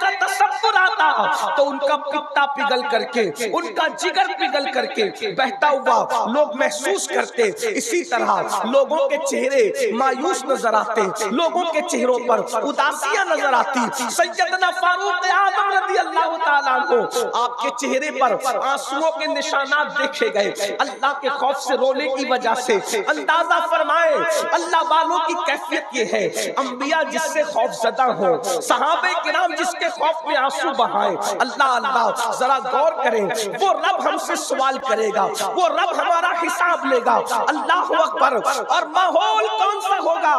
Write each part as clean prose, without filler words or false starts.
کا تصور آتا تو ان کا پتا پگھل کر کے, ان کا جگر پگھل کر کے بہتا ہوا لوگ محسوس کرتے. اسی طرح لوگوں کے چہرے مایوس نظر آتے, لوگوں کے چہروں پر اداسیاں نظر آتی. سیدنا فاروق اعظم رضی اللہ تعالیٰ عنہ, آپ کے چہرے پر آنسوؤں کے نشانات دیکھے گئے. اللہ کے خوف سے رونے کی وجہ سے اندازہ فرمائے اللہ والوں کی کیفیت یہ ہے, انبیاء جس سے خوف زدہ ہوں, صحابہ کرام جس کے خوف میں آنسو بہائیں. اللہ اللہ ذرا غور کریں, وہ رب ہم سے سوال کرے گا, وہ رب ہمارا حساب لے گا. اللہ اکبر. اور ماحول کون سا ہوگا؟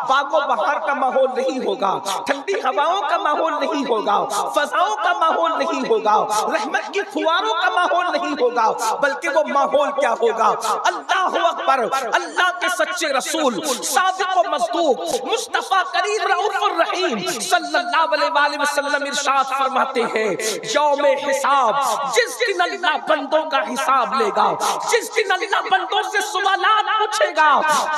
باغ و بہار کا ماحول نہیں ہوگا, ٹھنڈی ہواؤں کا ماحول نہیں ہوگا, فضاؤں کا ماحول نہیں ہوگا, رحمت کی فواروں کا ماحول نہیں ہوگا, بلکہ وہ ماحول کیا ہوگا؟ اللہ اکبر. اللہ کے سچے رسول صادق و مصدوق مصطفیٰ کریم رؤوف الرحیم صلی اللہ علیہ وآلہ وسلم ارشاد فرماتے ہیں, یوم حساب, جس دن اللہ بندوں کا حساب لے گا, جس دن اللہ بندوں سے سوالات پوچھے گا,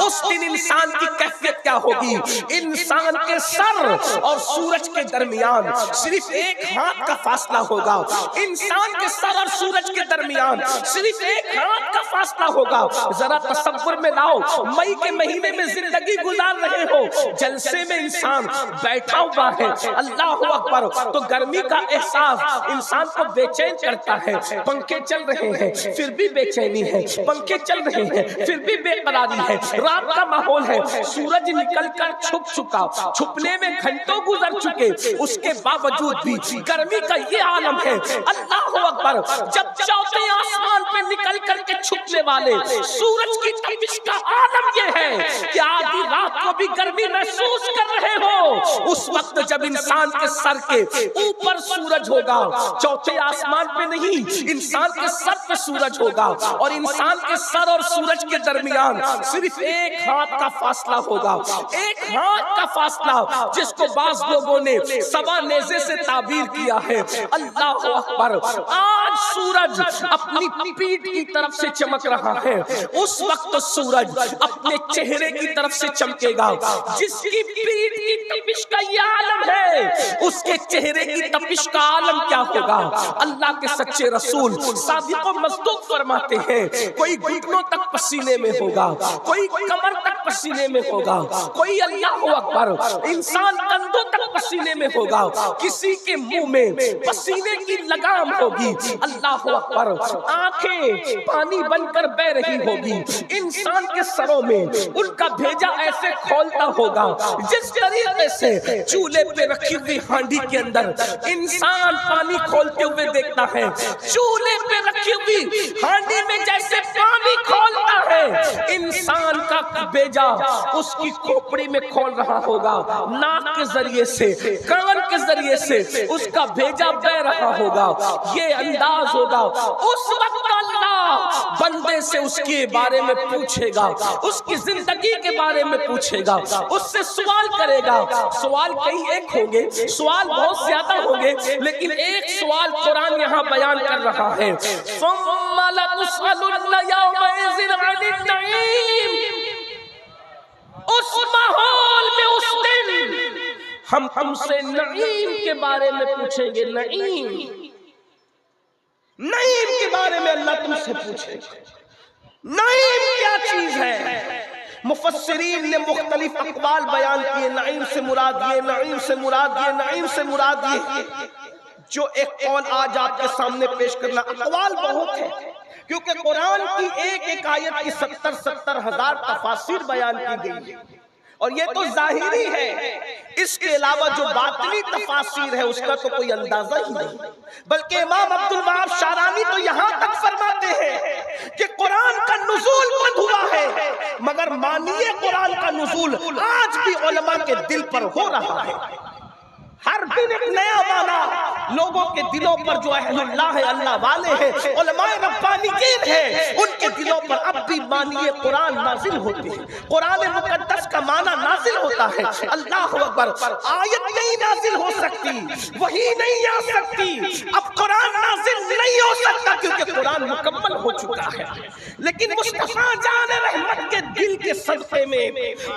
اس دن انسان کی کیفیت کیا ہوگی؟ انسان کے سر اور سورج کے درمیان صرف ایک ہاتھ کا فاصلہ ہوگا. انسان کے سر اور سورج کے درمیان صرف ایک ہاتھ کا فاصلہ ہوگا. ذرا تصور میں لاؤ, مئی کے مہینے میں زندگی گزار رہے ہو, جلسے میں انسان بیٹھا ہوا ہے, اللہ اکبر, تو گرمی کا احساس انسان کو بے چین کرتا ہے. پنکھے چل رہے ہیں پھر بھی بے چینی ہے, پنکھے چل رہے ہیں پھر بھی بے قراری ہے. رات کا ماحول ہے, سورج نکل کر چھپ چکا, چھپنے میں گھنٹوں گزر چکے, اس کے باوجود بھی گرمی کا یہ عالم ہے. اللہ اکبر. جب چوتھے آسمان پہ نکل کر کے چھپنے والے سورج کی تپش کا عالم یہ ہے کہ آدھی رات کو بھی گرمی محسوس کر رہے ہو, اس وقت جب انسان کے سر کے اوپر سورج ہوگا, چوتھے آسمان پہ نہیں, انسان کے سر پہ سورج ہوگا, اور انسان کے سر اور سورج کے درمیان صرف ایک ہاتھ کا فاصلہ ہوگا, ایک ہاتھ کا فاصلہ, جس کو بعض لوگوں نے سوا نیزے سے تعبیر کیا ہے. اللہ اکبر. آج سورج اپنی پیٹھ کی طرف سے چمک رہا ہے, اس وقت سورج اپنے چہرے کی طرف سے چمکے گا. جس کی پیٹھ کی تپش کا یہ عالم ہے, اس کے چہرے کی تپش کا عالم کیا ہوگا؟ اللہ کے سچے رسول صادق و مصدوق فرماتے ہیں, کوئی گھٹنوں تک پسینے میں ہوگا, کوئی کمر تک پسینے میں ہوگا, کوئی اللہ اکبر انسان کندھوں تک پسینے میں ہوگا, کسی کے منہ میں پسینے کی لگام ہوگی. اللہ اکبر. آنکھیں پانی بن کر بہ رہی ہوگی, انسان کے سروں میں ان کا بھیجا ایسے کھولتا ہوگا جس طریقے سے چولہے پہ رکھی ہوئی ہانڈی کے اندر انسان پانی کھولتے ہوئے دیکھتا ہے, چولہے پہ رکھی ہوئی ہانڈی میں جیسے پانی کھولتا ہے, انسان کا بھیجا اس کی کھوپڑی میں کھول رہا ہوگا, ناک کے ذریعے سے, کان کے ذریعے سے اس کا بھیجا بہ رہا ہوگا. یہ انداز ہوگا. اس وقت اللہ بندے سے اس کے بارے میں پوچھے گا, اس کی زندگی کے بارے میں پوچھے گا, اس سے سوال کرے گا. سوال کئی ایک ہوں گے, سوال بہت زیادہ ہوں گے, لیکن ایک سوال قرآن یہاں بیان کر رہا ہے, ثُمَّ لَتُسْأَلُنَّ يَوْمَئِذٍ عَنِ النَّعِيمِ. اس ماحول میں اس دن ہم تم سے نعیم کے بارے میں پوچھیں گے. نعیم کے بارے میں اللہ تم سے پوچھے گا. نعیم کیا چیز ہے؟ مفسرین نے مختلف اقوال بیان کیے. نعیم سے مراد یہ, نعیم سے مراد یہ, نعیم سے مراد یہ. جو ایک قول آج آپ کے سامنے پیش کرنا, اقوال بہت ہے کیونکہ قرآن کی ایک ایک آیت کی 70 ہزار تفاسیر بیان کی گئی ہے, اور یہ تو ظاہری ہے. اس کے علاوہ جو باطنی تفاسیر ہے اس کا تو کوئی اندازہ ہی نہیں. بلکہ امام عبد الوہاب شارانی تو یہاں تک فرماتے ہیں کہ قرآن کا نزول بند ہوا ہے, مگر مانیے قرآن کا نزول آج بھی علماء کے دل پر ہو رہا ہے. ہر دن ایک نیا معنی لوگوں کے دلوں پر, جو اہل اللہ ہے, اللہ والے ہیں, علماء ربانیین ہیں, ان کے دلوں پر اب بھی معنی قرآن نازل ہوتے ہیں. قرآن مقدس کا معنی نازل ہوتا ہے. اللہ اکبر. آیت نہیں نازل ہو سکتی, وحی نہیں آ سکتی, اب قرآن نازل نازل نہیں ہو سکتا کیونکہ قرآن مکمل ہو چکا ہے. لیکن مصطفیٰ جان رحمت کے دل کے صدقے میں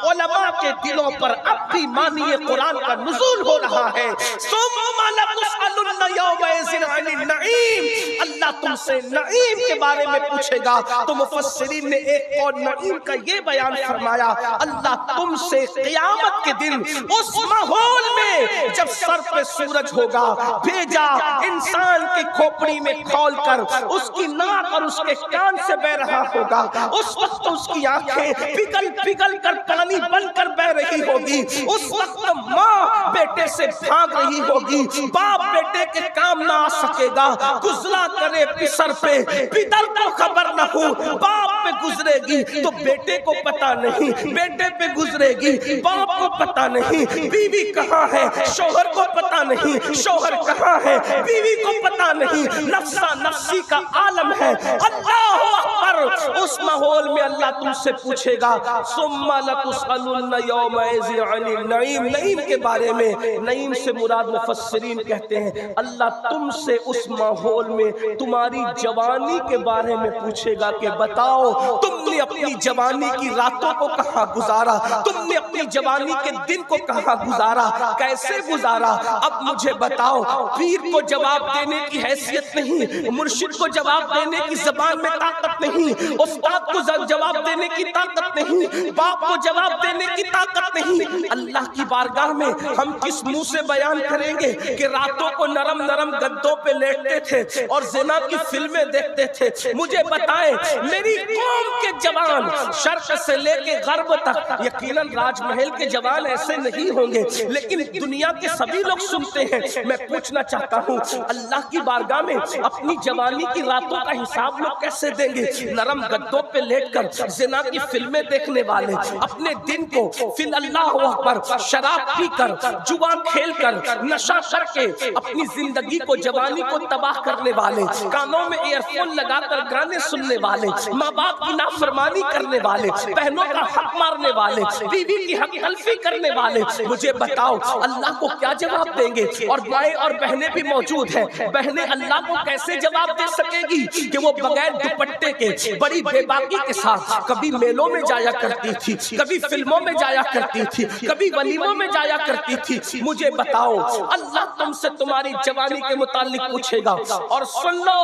علماء کے دلوں پر اب بھی معنی قرآن کا نزول ہو رہا ہے. ثم لتسألن یومئذ عن النعیم، اللہ تم سے نعیم کے بارے میں پوچھے گا. تو مفسرین نے ایک اور نعیم کا یہ بیان فرمایا، اللہ تم سے قیامت کے دن اس ماحول میں جب سر پہ سورج ہوگا بھیجا انسان کی کھوپڑی میں کھول کر اس کی ناک اور اس کے کان سے بہ رہا ہوگا، اس وقت اس کی آنکھیں پگھل پگھل کر پانی بن کر بہ رہی ہوگی. اس وقت ماں بیٹے سے بھاگ رہی ہوگی، باپ بیٹے کے کام نہ آ سکے گا. گزرا کرے پسر پہ، پدر کو خبر نہ ہو، باپ پہ گزرے گی تو بیٹے کو پتا نہیں، بیٹے پہ گزرے گی باپ کو پتا نہیں، بیوی کہاں ہے شوہر کو پتا نہیں، شوہر کہاں ہے بیوی کو پتا نہیں. نفسا نفسی کا عالم ہے. اللہ اکبر. اس ماحول میں اللہ تم سے پوچھے گا ثم لتسألن یومئذ عن النعیم. نعیم کے بارے میں، نعیم سے مراد مفسرین کہتے ہیں اللہ تم سے اس ماحول میں تمہاری جوانی کے بارے میں پوچھے گا کہ بتاؤ تم نے اپنی جوانی کی راتوں کو کہاں گزارا، تم نے اپنی جوانی کے دن کو کہاں گزارا، کیسے گزارا. اب مجھے بتاؤ، پیر کو جواب دینے کی حیثیت نہیں، مرشد کو جواب دینے کی زبان میں طاقت نہیں، استاد کو جواب دینے کی طاقت نہیں، باپ کو جواب دینے کی طاقت نہیں. اللہ کی بارگاہ میں ہم کس منہ سے بیان کریں گے کہ راتوں کو نرم نرم گدوں پہ لیٹتے تھے اور زنا کی فلمیں دیکھتے تھے. مجھے بتائیں میری قوم کے جوان شرق سے لے کے غرب تک، یقیناً راج محل کے جوان ایسے نہیں ہوں گے لیکن دنیا کے سبھی لوگ سنتے ہیں. میں پوچھنا چاہتا ہوں اللہ کی بارگاہ میں اپنی جوانی کی راتوں کا حساب لوگ کیسے دیں گے؟ نرم گدوں پہ لیٹ کر زنا کی فلمیں دیکھنے والے، اپنے دن کو فی اللہ اکبر شراب پی کر، جوا کھیل کر، نشہ کر کے اپنی زندگی کو، جوانی کو تباہ کرنے والے، کانوں میں ایئر فون لگا کر گانے سننے والے، ماں باپ کی نافرمانی کرنے والے، بہنوں کا حق مارنے والے، بیوی کی حق تلفی کرنے والے. مجھے بتاؤ اللہ کو کیا جواب دیں گے؟ اور مائیں اور بہنیں بھی موجود ہیں. بہنیں اللہ کو کیسے جواب دے سکے گی کہ وہ بغیر دوپٹے کے بڑی بے باکی کے ساتھ کبھی میلوں میں جایا کرتی تھی، کبھی فلموں میں جایا کرتی تھی، کبھی ولیموں میں جایا کرتی تھی. مجھے بتاؤ اللہ تم سے تمہاری جوانی کے متعلق پوچھے گا. اور سن لو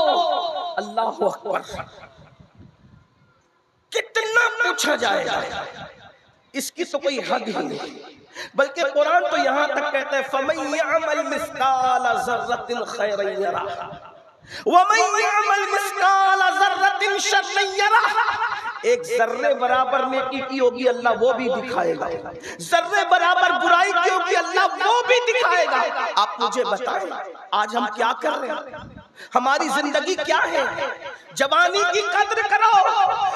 اللہ اکبر کتنا پوچھا جائے گا اس کی تو کوئی حد ہی نہیں. بلکہ قرآن تو یہاں تک کہتا ہے فَمَن يَعْمَلْ مِثْقَالَ ذَرَّةٍ خَيْرًا يَرَهُ وَمَن يَعْمَلْ مِثْقَالَ ذَرَّةٍ شَرًّا يَرَهُ. ایک ذرے برابر نیکی کی ہوگی اللہ وہ بھی دکھائے گا، ذرے برابر برائی کی ہوگی اللہ وہ بھی دکھائے گا. آپ مجھے بتائیں آج ہم کیا کر رہے ہیں؟ ہماری زندگی کیا ہے؟ جوانی کی قدر کرو.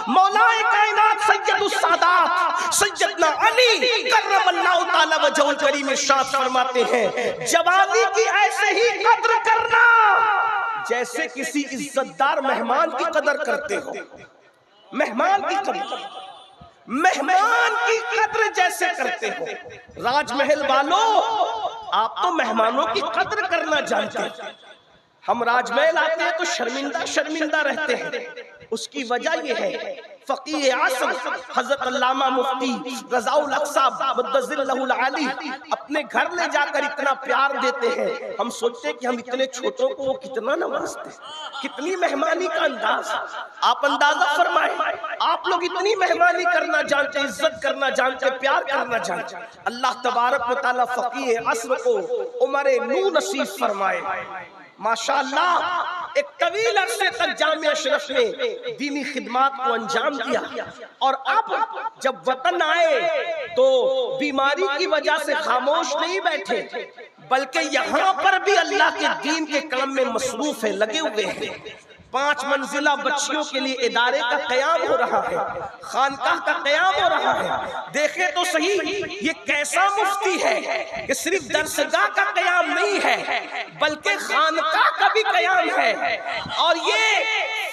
مولا کائنات سید السادات سیدنا علی کرم اللہ تعالی وجہہ الکریم ارشاد فرماتے ہیں جوانی کی ایسے ہی قدر کرنا جیسے کسی عزتدار مہمان کی قدر کرتے ہو. مہمان کی قدر، مہمان کی قدر جیسے کرتے ہو. راج محل والوں آپ تو مہمانوں کی قدر کرنا جانتے ہیں. ہم راج محل آتے ہیں تو شرمندہ شرمندہ رہتے ہیں. اس کی وجہ یہ ہے فقیہ عصر حضرت علامہ مفتی رضا الاقصی مدظر اللہ العالی اپنے گھر لے جا کر اتنا پیار دیتے ہیں. ہم سوچتے ہیں کہ ہم اتنے چھوٹوں کو وہ کتنا نوازتے ہیں، کتنی مہمانی کا انداز. آپ اندازہ فرمائیں آپ لوگ اتنی مہمانی کرنا جانتے، عزت کرنا جانتے، پیار کرنا جانتے. اللہ تبارک و تعالی فقیہ عصر کو عمر نو نصیب فرمائے. ماشاءاللہ ایک طویل عرصے تک جامعہ اشرف نے دینی خدمات کو انجام دیا اور اب جب وطن آئے تو بیماری کی وجہ سے خاموش نہیں بیٹھے بلکہ یہاں پر بھی اللہ کے دین کے کام میں مصروف ہے، لگے ہوئے ہیں. 5 منزلہ بچیوں کے لیے ادارے کا قیام ہو رہا ہے، خانقاہ کا قیام ہو رہا ہے. دیکھیں تو صحیح یہ کیسا مفتی ہے کہ صرف درسگاہ کا قیام نہیں ہے بلکہ خانقاہ کا بھی قیام ہے. اور یہ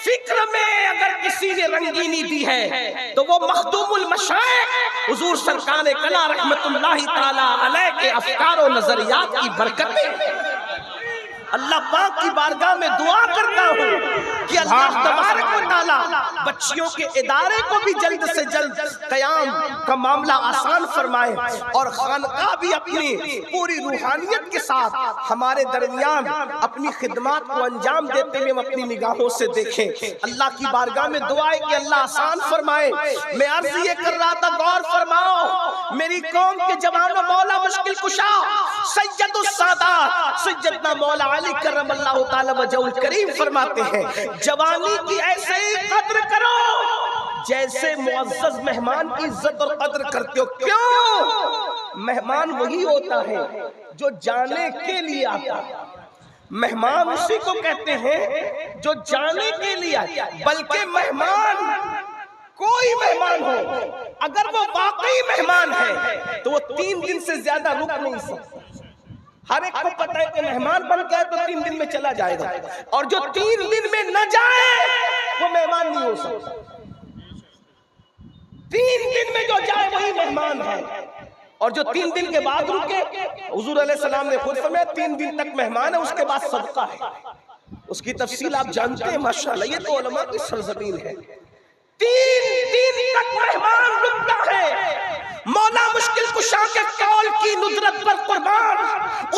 فکر میں اگر کسی نے رنگینی دی ہے تو وہ مخدوم المشائخ حضور سرکار کلا رحمت اللہ تعالی علیہ کے افکار و نظریات کی برکت ہے. اللہ پاک کی بارگاہ میں دعا کرتا ہوں کہ اللہ تبارک و تعالی بچیوں کے ادارے کو بھی جلد سے جلد قیام کا معاملہ آسان فرمائے، اور خانقاہ بھی اپنی پوری روحانیت کے ساتھ ہمارے درمیان اپنی خدمات کو انجام دیتے ہوئے اپنی نگاہوں سے دیکھیں۔ اللہ کی بارگاہ میں دعا ہے کہ اللہ آسان فرمائے۔ میں عرض یہ کر رہا تھا، غور فرماؤ میری قوم کے جوانوں، مولا مشکل کشا سید السادات سیدنا مولا علی کرم اللہ تعالی وجہ الکریم فرماتے ہیں، جوانی کی ایسے ہی قدر کرو جیسے معزز مہمان کی عزت اور قدر کرتے ہو۔ کیوں؟ مہمان وہی ہوتا ہے جو جانے کے لیے آتا ہے، مہمان اسی کو کہتے ہیں جو جانے کے لیے آتا ہے۔ بلکہ مہمان، کوئی مہمان ہو، اگر وہ واقعی مہمان ہے تو وہ 3 دن سے زیادہ رک نہیں سکتا۔ ہر ایک کو پتہ ہے کہ مہمان بن کے آئے تو 3 دن میں چلا جائے گا، اور جو 3 دن میں نہ جائے وہ مہمان نہیں ہو سکتا۔ 3 دن میں جو جائے وہی مہمان ہے، اور جو 3 دن کے بعد رکے، حضور علیہ السلام نے خود فرمایا 3 دن تک مہمان ہے، اس کے بعد صدقہ ہے۔ اس کی تفصیل آپ جانتے ہیں ماشاءاللہ، یہ تو علماء کی سرزمین ہے۔ 3 دن تک مہمان رکتا ہے۔ مولا مشکل کشا کے قول کی ندرت پر قربان،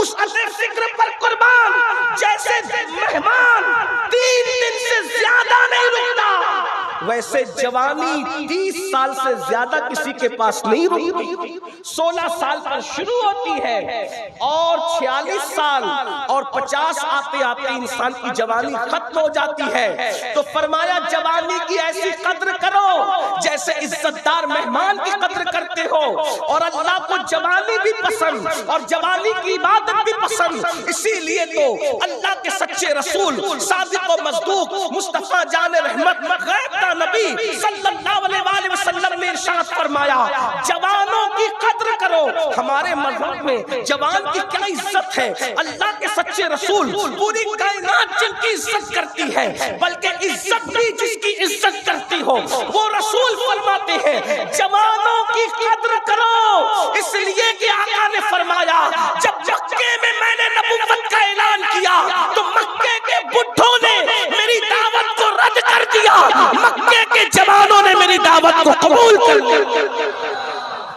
اس عطر فکر پر قربان، جیسے مہمان 3 دن سے زیادہ نہیں رکتا، ویسے جوانی 30 سال سے زیادہ کسی کے پاس نہیں رکتی۔ 16 سال پر شروع ہوتی ہے اور 46 سال اور 50 آتے آتے انسان کی جوانی ختم ہو جاتی ہے۔ تو فرمایا جوانی کی ایسی قدر کرو جیسے عزت دار مہمان کی قدر کرتے ہو، اور اللہ کو جوانی بھی پسند اور جوانی کی عبادت بھی پسند۔ اسی لیے تو اللہ کے سچے رسول صادق و مصدوق مصطفیٰ جان رحمت غیب کا نبی صلی اللہ علیہ وسلم نے ارشاد فرمایا جوانوں کی قدر کرو۔ ہمارے مذہب میں جوان کی کیا عزت ہے، اللہ کے سچے رسول پوری کائنات جن کی عزت کرتی ہے، بلکہ عزت بھی جس کی عزت کرتی ہو وہ رسول فرماتے ہیں جوانوں کی قدر کرو، اس لیے کہ آقا نے فرمایا جب مکے میں نے نبوت کا اعلان کیا تو مکے کے بڈھوں نے میری دعوت کو رد کر دیا، مکے کے جوانوں نے میری دعوت کو قبول کر لیا۔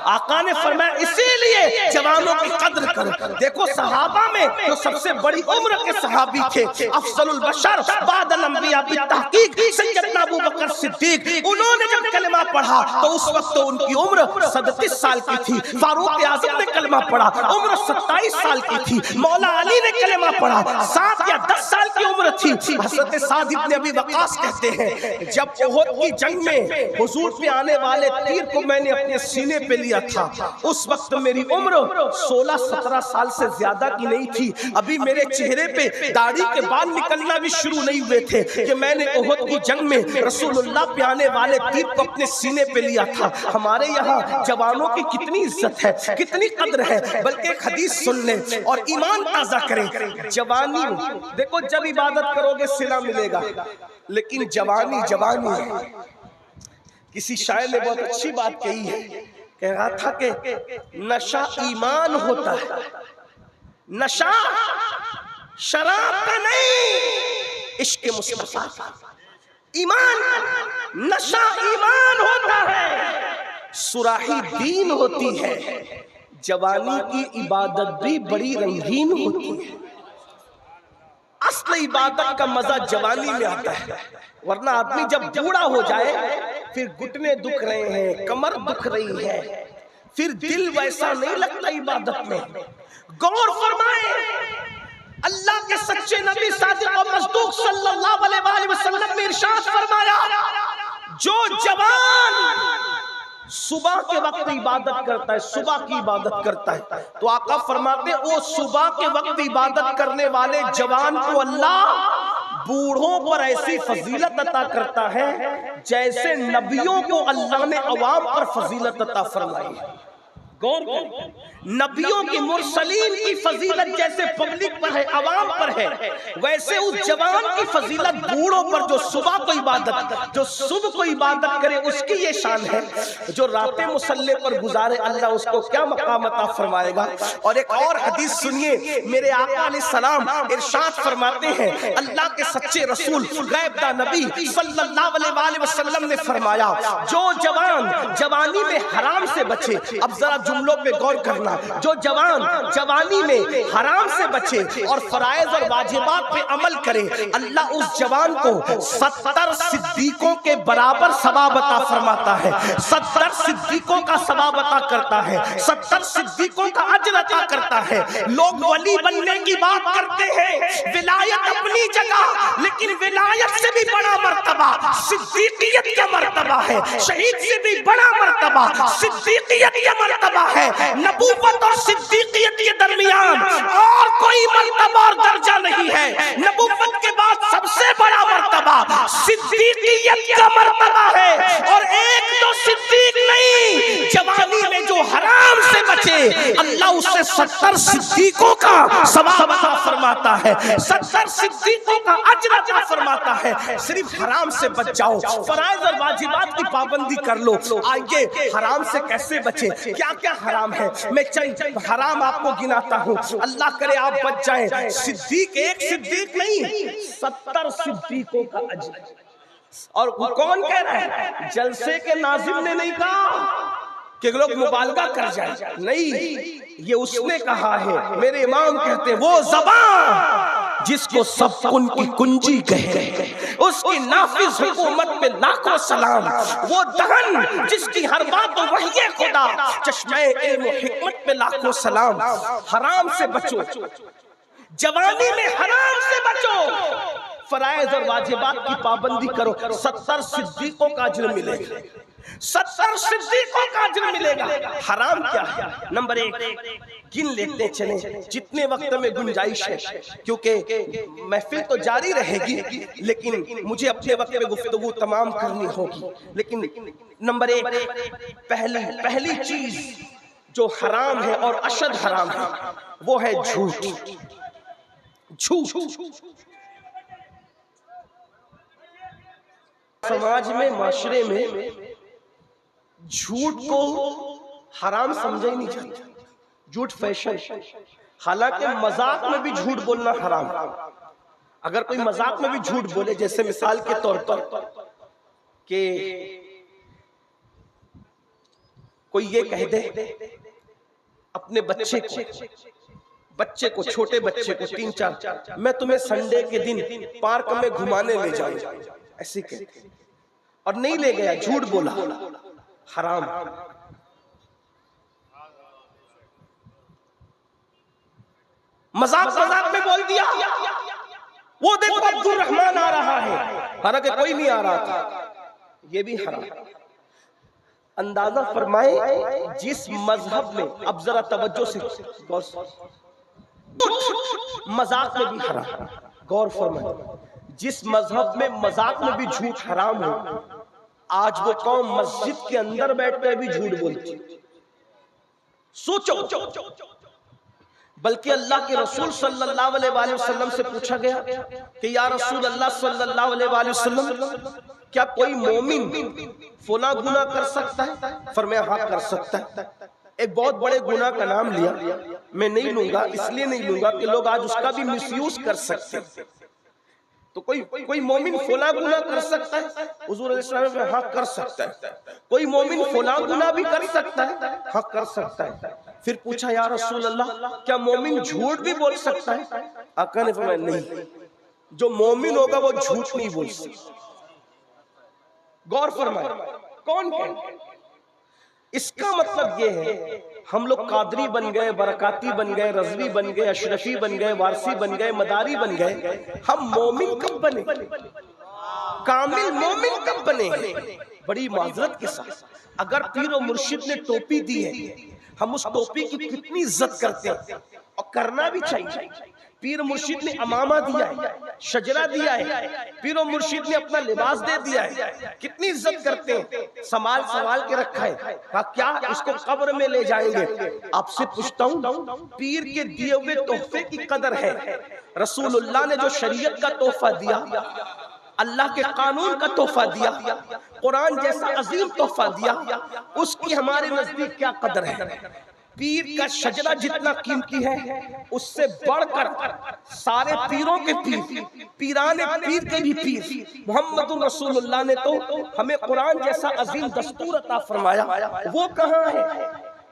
آقا نے فرمایا اسی لیے جوانوں کی قدر کرو۔ دیکھو صحابہ میں جو سب سے بڑی عمر کے صحابی تھے، افضل البشر بعد الانبیاء بالتحقیق سیدنا ابو بکر صدیق، انہوں نے جب کلمہ پڑھا تو اس وقت ان کی عمر 37 سال کی تھی۔ فاروق اعظم نے کلمہ پڑھا، عمر 27 سال کی تھی۔ مولا علی نے کلمہ پڑھا، 7 یا 10 سال کی عمر تھی۔ حضرت سعد بن ابی وقاص کہتے ہیں جب احد کی جنگ میں حضور پہ آنے والے تیر کو میں نے اپنے سینے پہ لیا تھا، اس وقت میری عمر 16-17 سال سے زیادہ کی نہیں تھی، ابھی میرے چہرے پہ داڑھی کے بال نکلنا بھی شروع نہیں ہوئے تھے کہ میں نے احد کی جنگ میں رسول اللہ پہ آنے والے تیر کو اپنے سینے پہ لیا تھا۔ ہمارے یہاں جوانوں کی کتنی عزت ہے، کتنی قدر ہے، بلکہ ایک حدیث سن لیں اور ایمان تازہ کریں۔ جوانی دیکھو جب عبادت کرو گے صلہ ملے گا، لیکن جوانی جوانی ہے۔ کسی شاعر نے بہت اچھی بات کہی ہے، کہہ رہا تھا کہ نشہ ایمان ہوتا ہے، نشہ شراب کا نہیں، عشق مصطفیٰ کا۔ ایمان نشہ ایمان ہوتا ہے، سراحی دین ہوتی ہے۔ جوانی کی عبادت بھی بڑی رنگین ہوتی ہے۔ اصل عبادت کا مزہ جوانی میں آتا ہے، ورنہ آدمی جب بوڑھا ہو جائے پھر گھٹنے دکھ رہے ہیں، کمر دکھ رہی ہے، پھر دل ویسا نہیں لگتا عبادت میں۔ غور فرمائیں اللہ کے سچے نبی صادق و مصدوق صلی اللہ علیہ وسلم نے ارشاد فرمایا جو جوان صبح کے وقت عبادت کرتا ہے، صبح کی عبادت کرتا ہے، تو آقا فرماتے ہیں وہ صبح کے وقت عبادت کرنے والے جوان کو اللہ بوڑھوں پر ایسی فضیلت عطا کرتا ہے جیسے نبیوں کو اللہ نے عوام پر فضیلت عطا فرمائی ہے۔ غور کریں، نبیوں کی مرسلین کی فضیلت جیسے پبلک پر ہے، عوام پر ہے، ویسے اس جوان کی فضیلت بوڑھوں پر جو صبح کو عبادت کرے اس کی یہ شان ہے، جو راتیں مصلی پر گزارے اللہ اس کو کیا مقام عطا فرمائے گا۔ اور ایک اور حدیث سنیے، میرے آقا علیہ السلام ارشاد فرماتے ہیں، اللہ کے سچے رسول غیب داں نبی صلی اللہ علیہ وسلم نے فرمایا، جو جوان جوانی میں حرام سے بچے، اب ذرا جملوں پہ غور کرنا، جو جوان جوانی میں حرام سے بچے اور فرائض اور واجبات پہ عمل کرے، اللہ اس جوان کو 70 صدیقوں کے برابر ثواب عطا فرماتا ہے، 70 صدیقوں کا ثواب عطا کرتا ہے، 70 صدیقوں کا اجر عطا کرتا ہے۔ لوگ ولی بننے کی بات کرتے ہیں، ولایت اپنی جگہ، لیکن ولایت سے بھی بڑا مرتبہ صدیقیت کا مرتبہ ہے، شہید سے بھی بڑا مرتبہ صدیقیت کا مرتبہ ہے۔ نبوت اور صدیقیت کے درمیان اور کوئی مرتبہ اور درجہ نہیں ہے، نبوت کے بعد سب سے بڑا مرتبہ صدیقیت کا مرتبہ ہے۔ اور ایک تو صدیق نہیں، جوانی میں جو حرام سے بچے اللہ اس سے 70 صدیقوں کا ثواب عطا فرماتا ہے، 70 صدیقوں کا اجر عطا فرماتا ہے۔ صرف حرام سے بچ جاؤ، فرائض اور واجبات کی پابندی کر لو۔ آئیے حرام سے کیسے بچے، کیا کیا حرام ہے، میں چند حرام آپ کو گناتا ہوں، اللہ کرے آپ بچ جائیں۔ صدیق ایک صدیق نہیں، 70 صدیقوں کا اجر۔ اور کون کہہ رہا ہے؟ جلسے کے ناظم نے نہیں کہا کہ لوگ مبالغہ کر جائیں، نہیں، یہ اس نے کہا ہے، میرے امام کہتے ہیں، وہ زبان جس کو سب کن کی کنجی کہے، اس کی نافذ حکومت پہ لاکھوں سلام، وہ دہن جس کی ہر بات وحی خدا، چشمہ علم و حکمت پہ لاکھوں سلام۔ حرام سے بچو، جوانی میں حرام سے بچو، فرائض اور واجبات کی پابندی کرو، 70 صدیقوں کا اجر ملے گا، 70 صدیقوں کا اجر ملے گا۔ حرام کیا ہے؟ نمبر 1 گن لیتے چلیں جتنے وقت میں گنجائش ہے، کیونکہ محفل تو جاری رہے گی لیکن مجھے اپنے وقت میں گفتگو تمام کرنی ہوگی۔ لیکن نمبر 1 پہلی چیز جو حرام ہے اور اشد حرام ہے وہ ہے جھوٹ۔ سماج میں، معاشرے میں جھوٹ کو حرام سمجھا ہی نہیں جاتا، جھوٹ فیشن، حالانکہ مذاق میں بھی جھوٹ بولنا حرام۔ اگر کوئی مذاق میں بھی جھوٹ بولے، جیسے مثال کے طور پر کہ کوئی یہ کہہ دے اپنے بچے کو چھوٹے بچے کو 3-4 میں تمہیں سنڈے کے دن پارک میں گھمانے لے جاؤں، ایسی کہتے اور نہیں لے گیا، جھوٹ بولا، حرام۔ مذاق میں بول دیا، وہ دیکھو عبد الرحمن آ رہا ہے، حالانکہ کوئی نہیں آ رہا تھا، یہ بھی حرام۔ اندازہ فرمائے جس مذہب میں، اب ذرا توجہ سے غور سے، مذاق میں بھی حرام، غور فرمائے، جس مذہب میں مذاق میں بھی جھوٹ حرام ہو، آج وہ قوم مسجد کے اندر بیٹھ کر بھی جھوٹ بولتی۔ سوچو، بلکہ اللہ کے رسول صلی اللہ علیہ وآلہ وسلم سے پوچھا گیا کہ یا رسول اللہ صلی اللہ علیہ وآلہ وسلم، کیا کوئی مومن فلاں گناہ کر سکتا ہے؟ فرمایا ہاں کر سکتا ہے۔ ایک بہت بڑے گناہ کا نام لیا، میں نہیں لوں گا، اس لیے نہیں لوں گا کہ لوگ آج اس کا بھی مس یوز کر سکتے ہیں۔ تو کوئی مومن فلاں گناہ کر سکتا ہے؟ حضور علیہ السلام نے ہاں کر سکتا ہے۔ کوئی مومن فلاں گناہ بھی کر سکتا ہے؟ ہاں کر سکتا ہے۔ پھر پوچھا یا رسول اللہ کیا مومن جھوٹ بھی بول سکتا ہے؟ آقا نے فرمایا نہیں، جو مومن ہوگا وہ جھوٹ نہیں بول سکتا۔ غور فرمائے، کون کہے؟ اس کا مطلب یہ ہے ہم لوگ قادری بن گئے، برکاتی بن گئے، رضوی بن گئے، اشرفی بن گئے، وارثی بن گئے، مداری بن گئے، ہم مومن کب بنے؟ کامل مومن کب بنے؟ بڑی معذرت کے ساتھ اگر پیر و مرشد نے ٹوپی دی ہے، ہم اس ٹوپی کی کتنی عزت کرتے ہیں، اور کرنا بھی چاہیے، پیر مرشد نے امامہ دیا ہے، شجرہ دیا ہے، پیر و مرشد نے اپنا لباس دے دیا ہے، کتنی عزت کرتے ہیں، سنبھال کے رکھا ہے، کہا کیا اس کو قبر میں لے جائیں گے؟ آپ سے پوچھتا ہوں پیر کے دیے ہوئے تحفے کی قدر ہے؟ رسول اللہ نے جو شریعت کا تحفہ دیا، اللہ کے قانون کا تحفہ دیا، قرآن جیسا عظیم تحفہ دیا، اس کی ہمارے نزدیک کیا قدر ہے؟ پیر کا شجرہ جتنا قیمتی ہے، اس سے بڑھ کر سارے پیروں کے پیر، پیران پیر کے بھی پیر محمد رسول اللہ نے تو ہمیں قرآن جیسا عظیم دستور عطا فرمایا، وہ کہاں ہے؟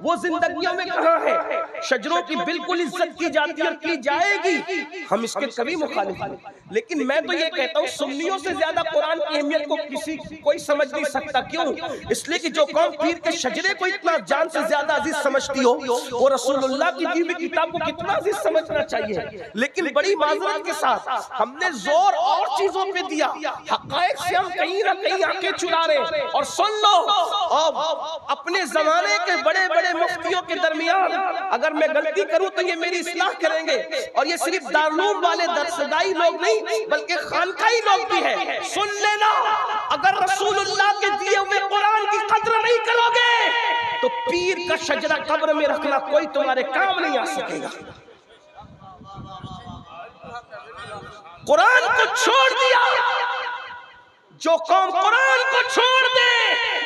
وہ زندگیوں میں کہاں ہے؟ شجروں کی بالکل عزت کی جاتی اور کی جائے گی، ہم اس کے کبھی مخالف ہیں، لیکن میں تو یہ کہتا ہوں سنیوں سے زیادہ قرآن کی اہمیت کو کوئی سمجھ نہیں سکتا۔ کیوں؟ اس لیے کہ جو قوم پیر کے شجرے کو اتنا جان سے زیادہ عزیز سمجھتی ہو، وہ رسول اللہ کی دی ہوئی کتاب کو کتنا عزیز سمجھنا چاہیے۔ لیکن بڑی معذرت کے ساتھ ہم نے زور اور چیزوں پہ دیا، حقائق سے ہم کہیں نہ کہیں آنکھیں چرا رہے ہیں۔ اور سن لو، اپنے زمانے کے بڑے بڑے مفتیوں کے درمیان اگر میں غلطی کروں تو یہ میری اصلاح کریں گے، اور یہ صرف دارالعلوم والے درسگاہی لوگ نہیں بلکہ خانقاہی لوگ بھی ہیں۔ سن لینا، اگر رسول اللہ کے دیے ہوئے قرآن کی قدر نہیں کرو گے تو پیر کا شجرہ قبر میں رکھنا کوئی تمہارے کام نہیں آ سکے گا۔ قرآن کو چھوڑ دیا، جو قوم قرآن کو چھوڑ دے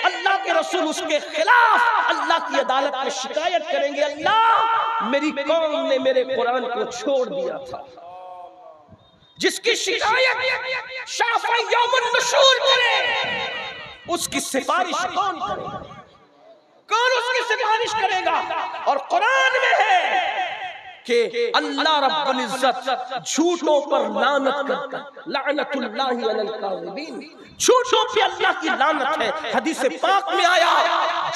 اللہ کے رسول اس کے خلاف اللہ کی عدالت میں شکایت کریں گے، اللہ میری قوم نے میرے قرآن کو چھوڑ دیا تھا۔ جس کی شکایت شافع یوم النشور کرے، اس کی سفارش کون کرے گا؟ کون اس کی سفارش کرے گا؟ اور قرآن میں ہے کہ اللہ رب العزت جھوٹوں پر لعنت کرتا ہے، لعنت اللہ علی الکاذبین، جھوٹوں پہ اللہ کی لعنت ہے۔ حدیث پاک میں آیا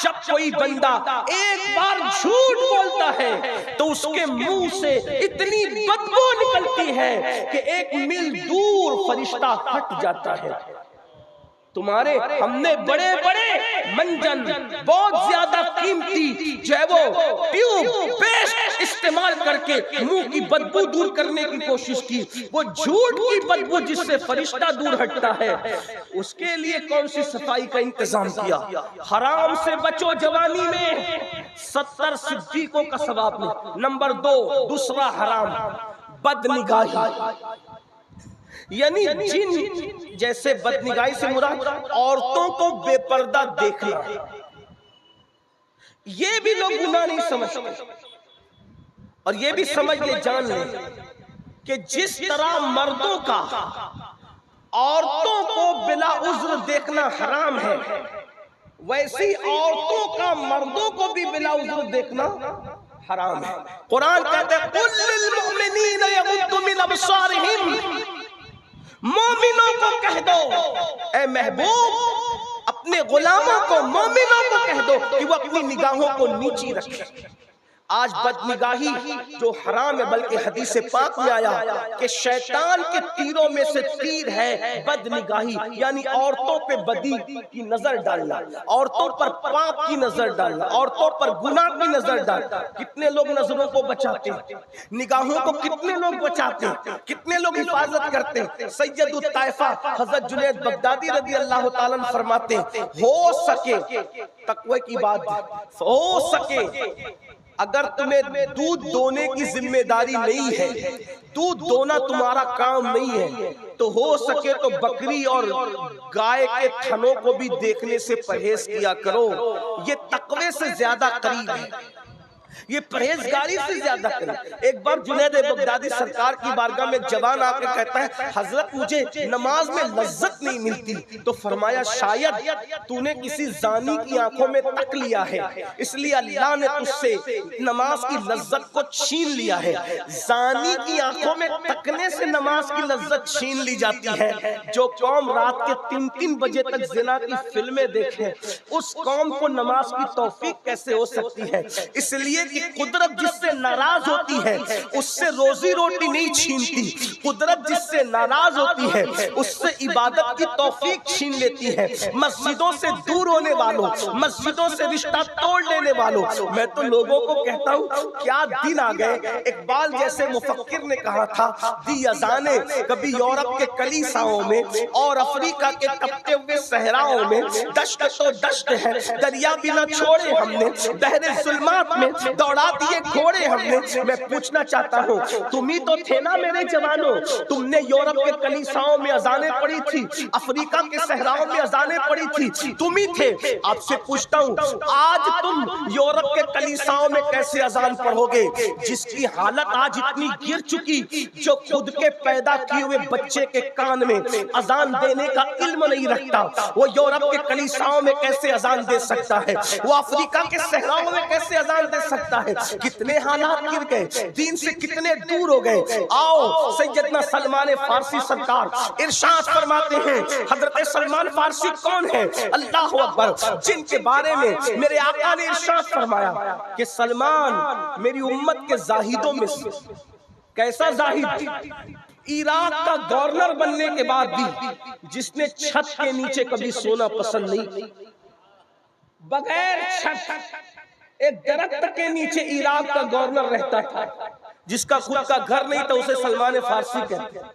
جب کوئی بندہ ایک بار جھوٹ بولتا ہے تو اس کے منہ سے اتنی بدبو نکلتی ہے کہ 1 میل دور فرشتہ ہٹ جاتا ہے۔ تمہارے ہم نے بڑے بڑے منجن، بہت زیادہ قیمتی جو ہے وہ ٹیوب پیسٹ استعمال کر کے منہ کی بدبو دور کرنے کی کوشش کی، وہ جھوٹ کی بدبو جس سے فرشتہ دور ہٹتا ہے، اس کے لیے کون سی صفائی کا انتظام کیا؟ حرام سے بچو جوانی میں، 70 صدیقوں کا ثواب لے۔ نمبر 2، دوسرا حرام بد نگاہی، یعنی جن جیسے بدنگاہی سے مراد عورتوں کو بے پردہ دیکھنا، یہ بھی لوگ گناہ نہیں سمجھتے، اور یہ بھی سمجھ لے جان لیں کہ جس طرح مردوں کا عورتوں کو بلا عذر دیکھنا حرام ہے، ویسی عورتوں کا مردوں کو بھی بلا عذر دیکھنا حرام ہے۔ قرآن کہتا ہے قُلْ لِلْمُؤْمِنِينَ يَغُضُّوا مِنْ أَبْصَارِهِمْ، مومنوں کو کہہ دو، اے محبوب اپنے غلاموں کو، مومنوں کو کہہ دو کہ وہ اپنی نگاہوں کو نیچی رکھیں۔ آج بد نگاہی جو حرام ہے، بلکہ حدیث پاک میں آیا کہ شیطان کے تیروں میں سے تیر ہے بد نگاہی، یعنی عورتوں پہ بدی کی نظر ڈالنا، عورتوں پر پاپ کی نظر ڈالنا، عورتوں پر گناہ کی نظر ڈالنا۔ کتنے لوگ نظروں کو بچاتے ہیں، نگاہوں کو کتنے لوگ بچاتے ہیں، کتنے لوگ حفاظت کرتے ہیں۔ سید الطائفہ حضرت جنید بغدادی رضی اللہ تعالیٰ عنہ فرماتے ہیں ہو سکے تقوی کی بات، ہو سکے اگر تمہیں دودھ دونے کی ذمہ داری نہیں ہے، دودھ دونا تمہارا کام نہیں ہے، تو ہو سکے تو بکری اور گائے کے تھنوں کو بھی دیکھنے سے پرہیز کیا کرو۔ یہ تقوی سے زیادہ قریب ہے، یہ پرہیزگاری سے زیادہ قریب۔ ایک بار جنید بغدادی سرکار کی بارگاہ میں جوان آ کے کہتا ہے حضرت مجھے نماز میں لذت نہیں ملتی، تو فرمایا شاید تو نے کسی زانی کی آنکھوں میں تک لیا ہے، اس لیے اللہ نے تجھ سے نماز کی لذت کو چھین لیا ہے۔ زانی کی آنکھوں میں تکنے سے نماز کی لذت چھین لی جاتی ہے۔ جو قوم رات کے 3 بجے تک زنا کی فلمیں دیکھیں، اس قوم کو نماز کی توفیق کیسے ہو سکتی ہے؟ اس لیے کہ قدرت جس سے ناراض ہوتی ہے اس سے روزی روٹی نہیں چھینتی، قدرت جس سے ناراض ہوتی ہے اس سے عبادت کی توفیق چھین لیتی ہے۔ مسجدوں سے دور ہونے والوں، مسجدوں سے رشتہ توڑ لینے والوں، میں تو لوگوں کو کہتا ہوں کیا دن آ گئے۔ اقبال جیسے مفکر نے کہا تھا، دی اذانیں کبھی یورپ کے کلیساؤں میں اور افریقہ کے تپتے ہوئے صحراؤں میں، دشت تو دشت ہے دریا بھی نہ چھوڑے ہم نے، بحر ظلمات میں دوڑا دیے گھوڑے ہم نے۔ میں پوچھنا چاہتا ہوں تم ہی تو تھے نا میرے جوانوں، تم نے یورپ کے کلیساؤں میں اذانیں پڑھی تھی، افریقہ کے صحراؤں میں اذانیں پڑھی تھی، تم ہی تھے۔ آپ سے پوچھتا ہوں آج تم یورپ کے کلیساؤں میں کیسے اذان پڑھو گے؟ جس کی حالت آج اتنی گر چکی، جو خود کے پیدا کیے ہوئے بچے کے کان میں اذان دینے کا علم نہیں رکھتا، وہ یورپ کے کلیساؤں میں کیسے اذان دے سکتا ہے؟ وہ افریقہ کے صحراؤں میں کیسے اذان دے سکتا ہے؟ کتنے حالات گر گئے، دین سے کتنے دور ہو گئے۔ آؤ سیدنا سلمان فارسی سرکار ارشاد فرماتے ہیں، حضرت سلمان فارسی کون ہے؟ اللہ اکبر، جن کے بارے میں میرے آقا نے ارشاد فرمایا کہ سلمان میری امت کے زاہدوں میں سے۔ کیسا زاہد؟ عراق کا گورنر بننے کے بعد بھی جس نے چھت کے نیچے کبھی سونا پسند نہیں، بغیر چھت ایک درخت کے نیچے عراق کا گورنر رہتا تھا، جس کا خود کا گھر نہیں تھا اسے سلمان فارسی کہتے ہیں،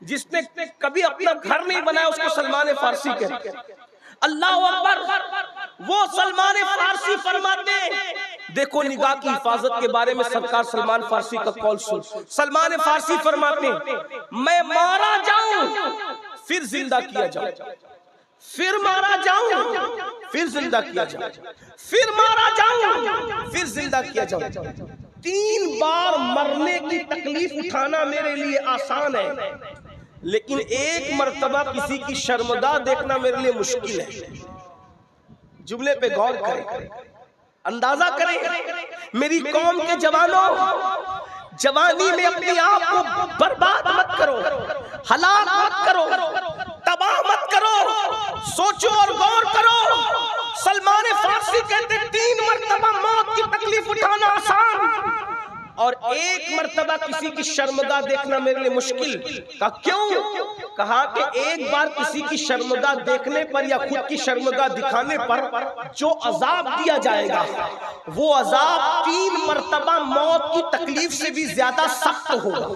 جس نے کبھی اپنا گھر نہیں بنایا اس کو سلمان فارسی کہتے ہیں۔ اللہ اکبر، وہ سلمان فارسی فرماتے ہیں، دیکھو نگاہ کی حفاظت کے بارے میں سرکار سلمان فارسی کا قول سن۔ سلمان فارسی فرماتے ہیں میں مارا جاؤں پھر زندہ کیا جاؤں، پھر مارا جاؤں پھر زندہ کیا جاؤں، پھر مارا جاؤں پھر زندہ کیا جاؤں۔ 3 بار مرنے کی تکلیف اٹھانا میرے لیے آسان ہے، لیکن 1 مرتبہ کسی کی شرمگاہ دیکھنا میرے لیے مشکل ہے۔ جملے پہ غور کریں، اندازہ کریں، میری قوم کے جوانوں، جوانی میں اپنے آپ کو برباد مت کرو، ہلاک مت کرو، تباہ مت کرو، سوچو اور غور کرو۔ سلمان فارسی کہتے 3 مرتبہ موت کی تکلیف اٹھانا آسان اور 1 مرتبہ کسی کی شرمگاہ دیکھنا میرے لیے مشکل۔ کہا کیوں؟ کہا کہ 1 بار کسی کی شرمگاہ دیکھنے پر یا خود کی شرمگاہ دکھانے پر جو عذاب دیا جائے گا وہ عذاب 3 مرتبہ موت کی تکلیف سے بھی زیادہ سخت ہوگا۔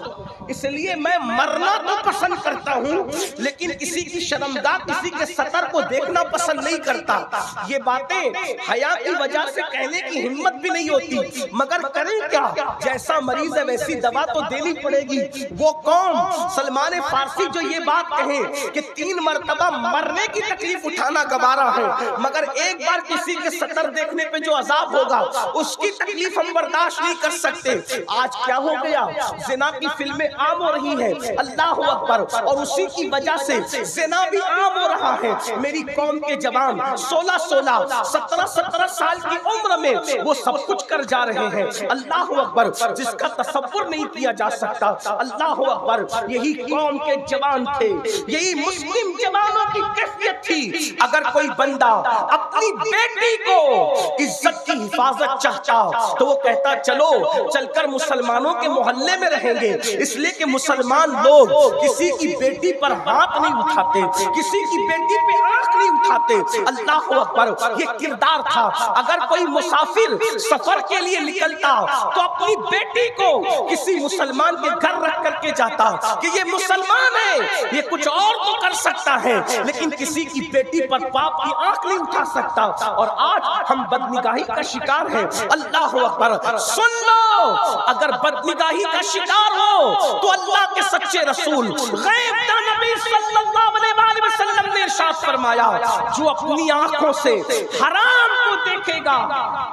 اس لیے میں مرنا تو پسند کرتا ہوں لیکن کسی کی شرمگاہ، کسی کے سطر کو دیکھنا پسند نہیں کرتا۔ یہ باتیں حیا کی وجہ سے کہنے کی ہمت بھی نہیں ہوتی، مگر کریں کیا؟ جیسا مریض ہے ویسی دوا تو دینی پڑے گی۔ وہ قوم سلمان فارسی جو یہ بات کہیں کہ 3 مرتبہ مرنے کی تکلیف اٹھانا گوارا ہے، مگر 1 بار کسی کے سطر دیکھنے پہ جو عذاب ہوگا اس کی تکلیف ہم برداشت نہیں کر سکتے۔ آج کیا ہو گیا؟ زنا کی فلمیں عام ہو رہی ہیں، اللہ اکبر، اور اسی کی وجہ سے زنا بھی عام ہو رہا ہے۔ میری قوم کے جوان 16 17 سال کی عمر میں وہ سب کچھ کر جا رہے ہیں، اللہ اکبر، جس کا تصور نہیں کیا جا سکتا۔ اللہ اکبر، یہی قوم کے جوان تھے، یہی مسلم جوانوں کی کیفیت تھی۔ اگر کوئی بندہ اپنی بیٹی کو عزت کی حفاظت چاہتا تو وہ کہتا چلو چل کر مسلمانوں کے محلے میں رہیں گے، اس لیے کہ مسلمان لوگ کسی کی بیٹی پر ہاتھ نہیں اٹھاتے، کسی کی بیٹی پہ آنکھ نہیں اٹھاتے۔ اللہ اکبر، یہ کردار تھا۔ اگر کوئی مسافر سفر کے لیے نکلتا تو اپنی بیٹی کو کسی مسلمان کے گھر رکھ کر کے جاتا کہ یہ مسلمان ہے، یہ کچھ اور تو کر سکتا ہے لیکن کسی کی بیٹی پر باپ کی آنکھ نہیں اٹھا سکتا۔ اور آج ہم بدنگاہی کا شکار ہیں۔ اللہ اکبر، سن لو، اگر بدنگاہی کا شکار ہو تو اللہ کے سچے رسول غیب کا نبی صلی اللہ علیہ وسلم نے ارشاد فرمایا جو اپنی آنکھوں سے حرام کو دیکھے گا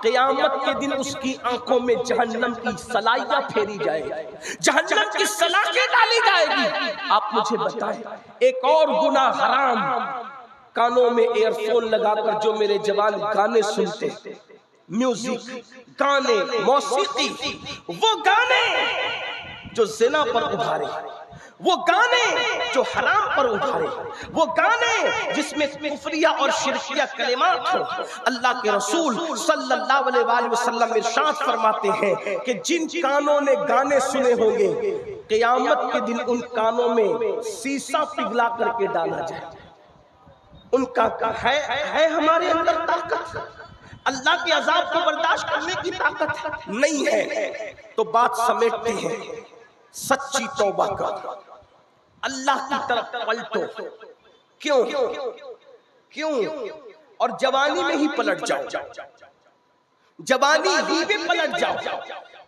قیامت کے دن اس کی آنکھوں میں جہنم کی سلائیاں پھیری جائے گی، جہنم کی سلاخیں ڈالی جائے گی۔ آپ مجھے بتائیں، ایک اور گناہ حرام، کانوں میں ایئر فون لگا کر جو میرے جوان گانے سنتے، میوزک، گانے، موسیقی، وہ گانے جو زنا پر ابھارے، وہ گانے جو حرام پر ابھارے، وہ گانے جس میں کفریہ اور شرکیہ کلمات ہو۔ اللہ کے رسول صلی اللہ علیہ وآلہ وسلم ارشاد فرماتے ہیں کہ جن کانوں نے گانے سنے ہوں گے، قیامت کے دن ان کانوں میں سیسا پگھلا کر کے ڈالا جائے۔ ان کا ہے ہمارے اندر طاقت اللہ کے عذاب کو برداشت کرنے کی طاقت نہیں ہے، تو بات سمیٹتے ہیں، سچی توبہ کر، اللہ کی طرف پلٹو۔ کیوں؟ اور جوانی میں ہی پلٹ جاؤ، جوانی ہی میں پلٹ جاؤ،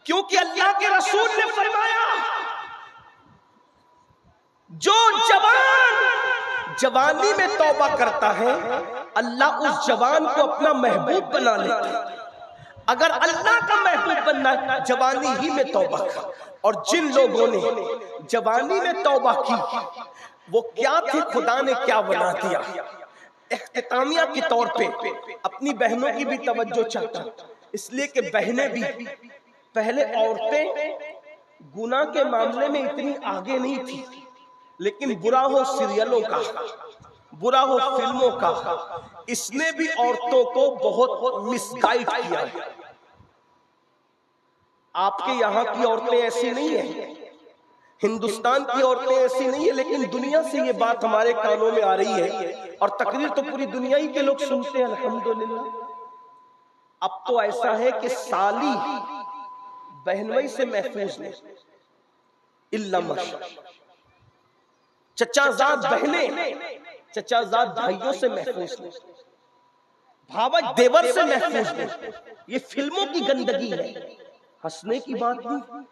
کیونکہ اللہ کے رسول نے فرمایا جو جوانی میں توبہ کرتا ہے اللہ اس جوان کو اپنا محبوب بنا لیتا ہے۔ اگر اللہ کا محبوب بننا ہے جوانی ہی میں توبہ کر۔ اور جن لوگوں نے جوانی میں توبہ کی وہ کیا تھے، خدا نے کیا بنا دیا۔ اختتامیہ کے طور پہ اپنی بہنوں کی بھی توجہ چاہتا ہوں، اس لیے کہ بہنیں بھی پہلے عورتیں گناہ کے معاملے میں اتنی آگے نہیں تھی، لیکن برا ہو سیریلوں کا، برا ہو فلموں کا، اس نے بھی عورتوں کو بہت مس گائیڈ کیا ہے۔ آپ کے یہاں کی عورتیں ایسی نہیں ہیں، ہندوستان کی عورتیں ایسی نہیں ہیں، لیکن دنیا سے یہ بات ہمارے کانوں میں آ رہی ہے اور تقریر تو پوری دنیا ہی کے لوگ سنتے ہیں، الحمدللہ۔ اب تو ایسا ہے کہ سالی بہنوئی سے محفوظ نہیں، الا ماشاءاللہ، چچا زاد بہنیں چچا زاد بھائیوں سے محفوظ نہیں، بھاوج دیور سے محفوظ نہیں۔ یہ فلموں کی گندگی ہے، ہنسنے کی بات نہیں۔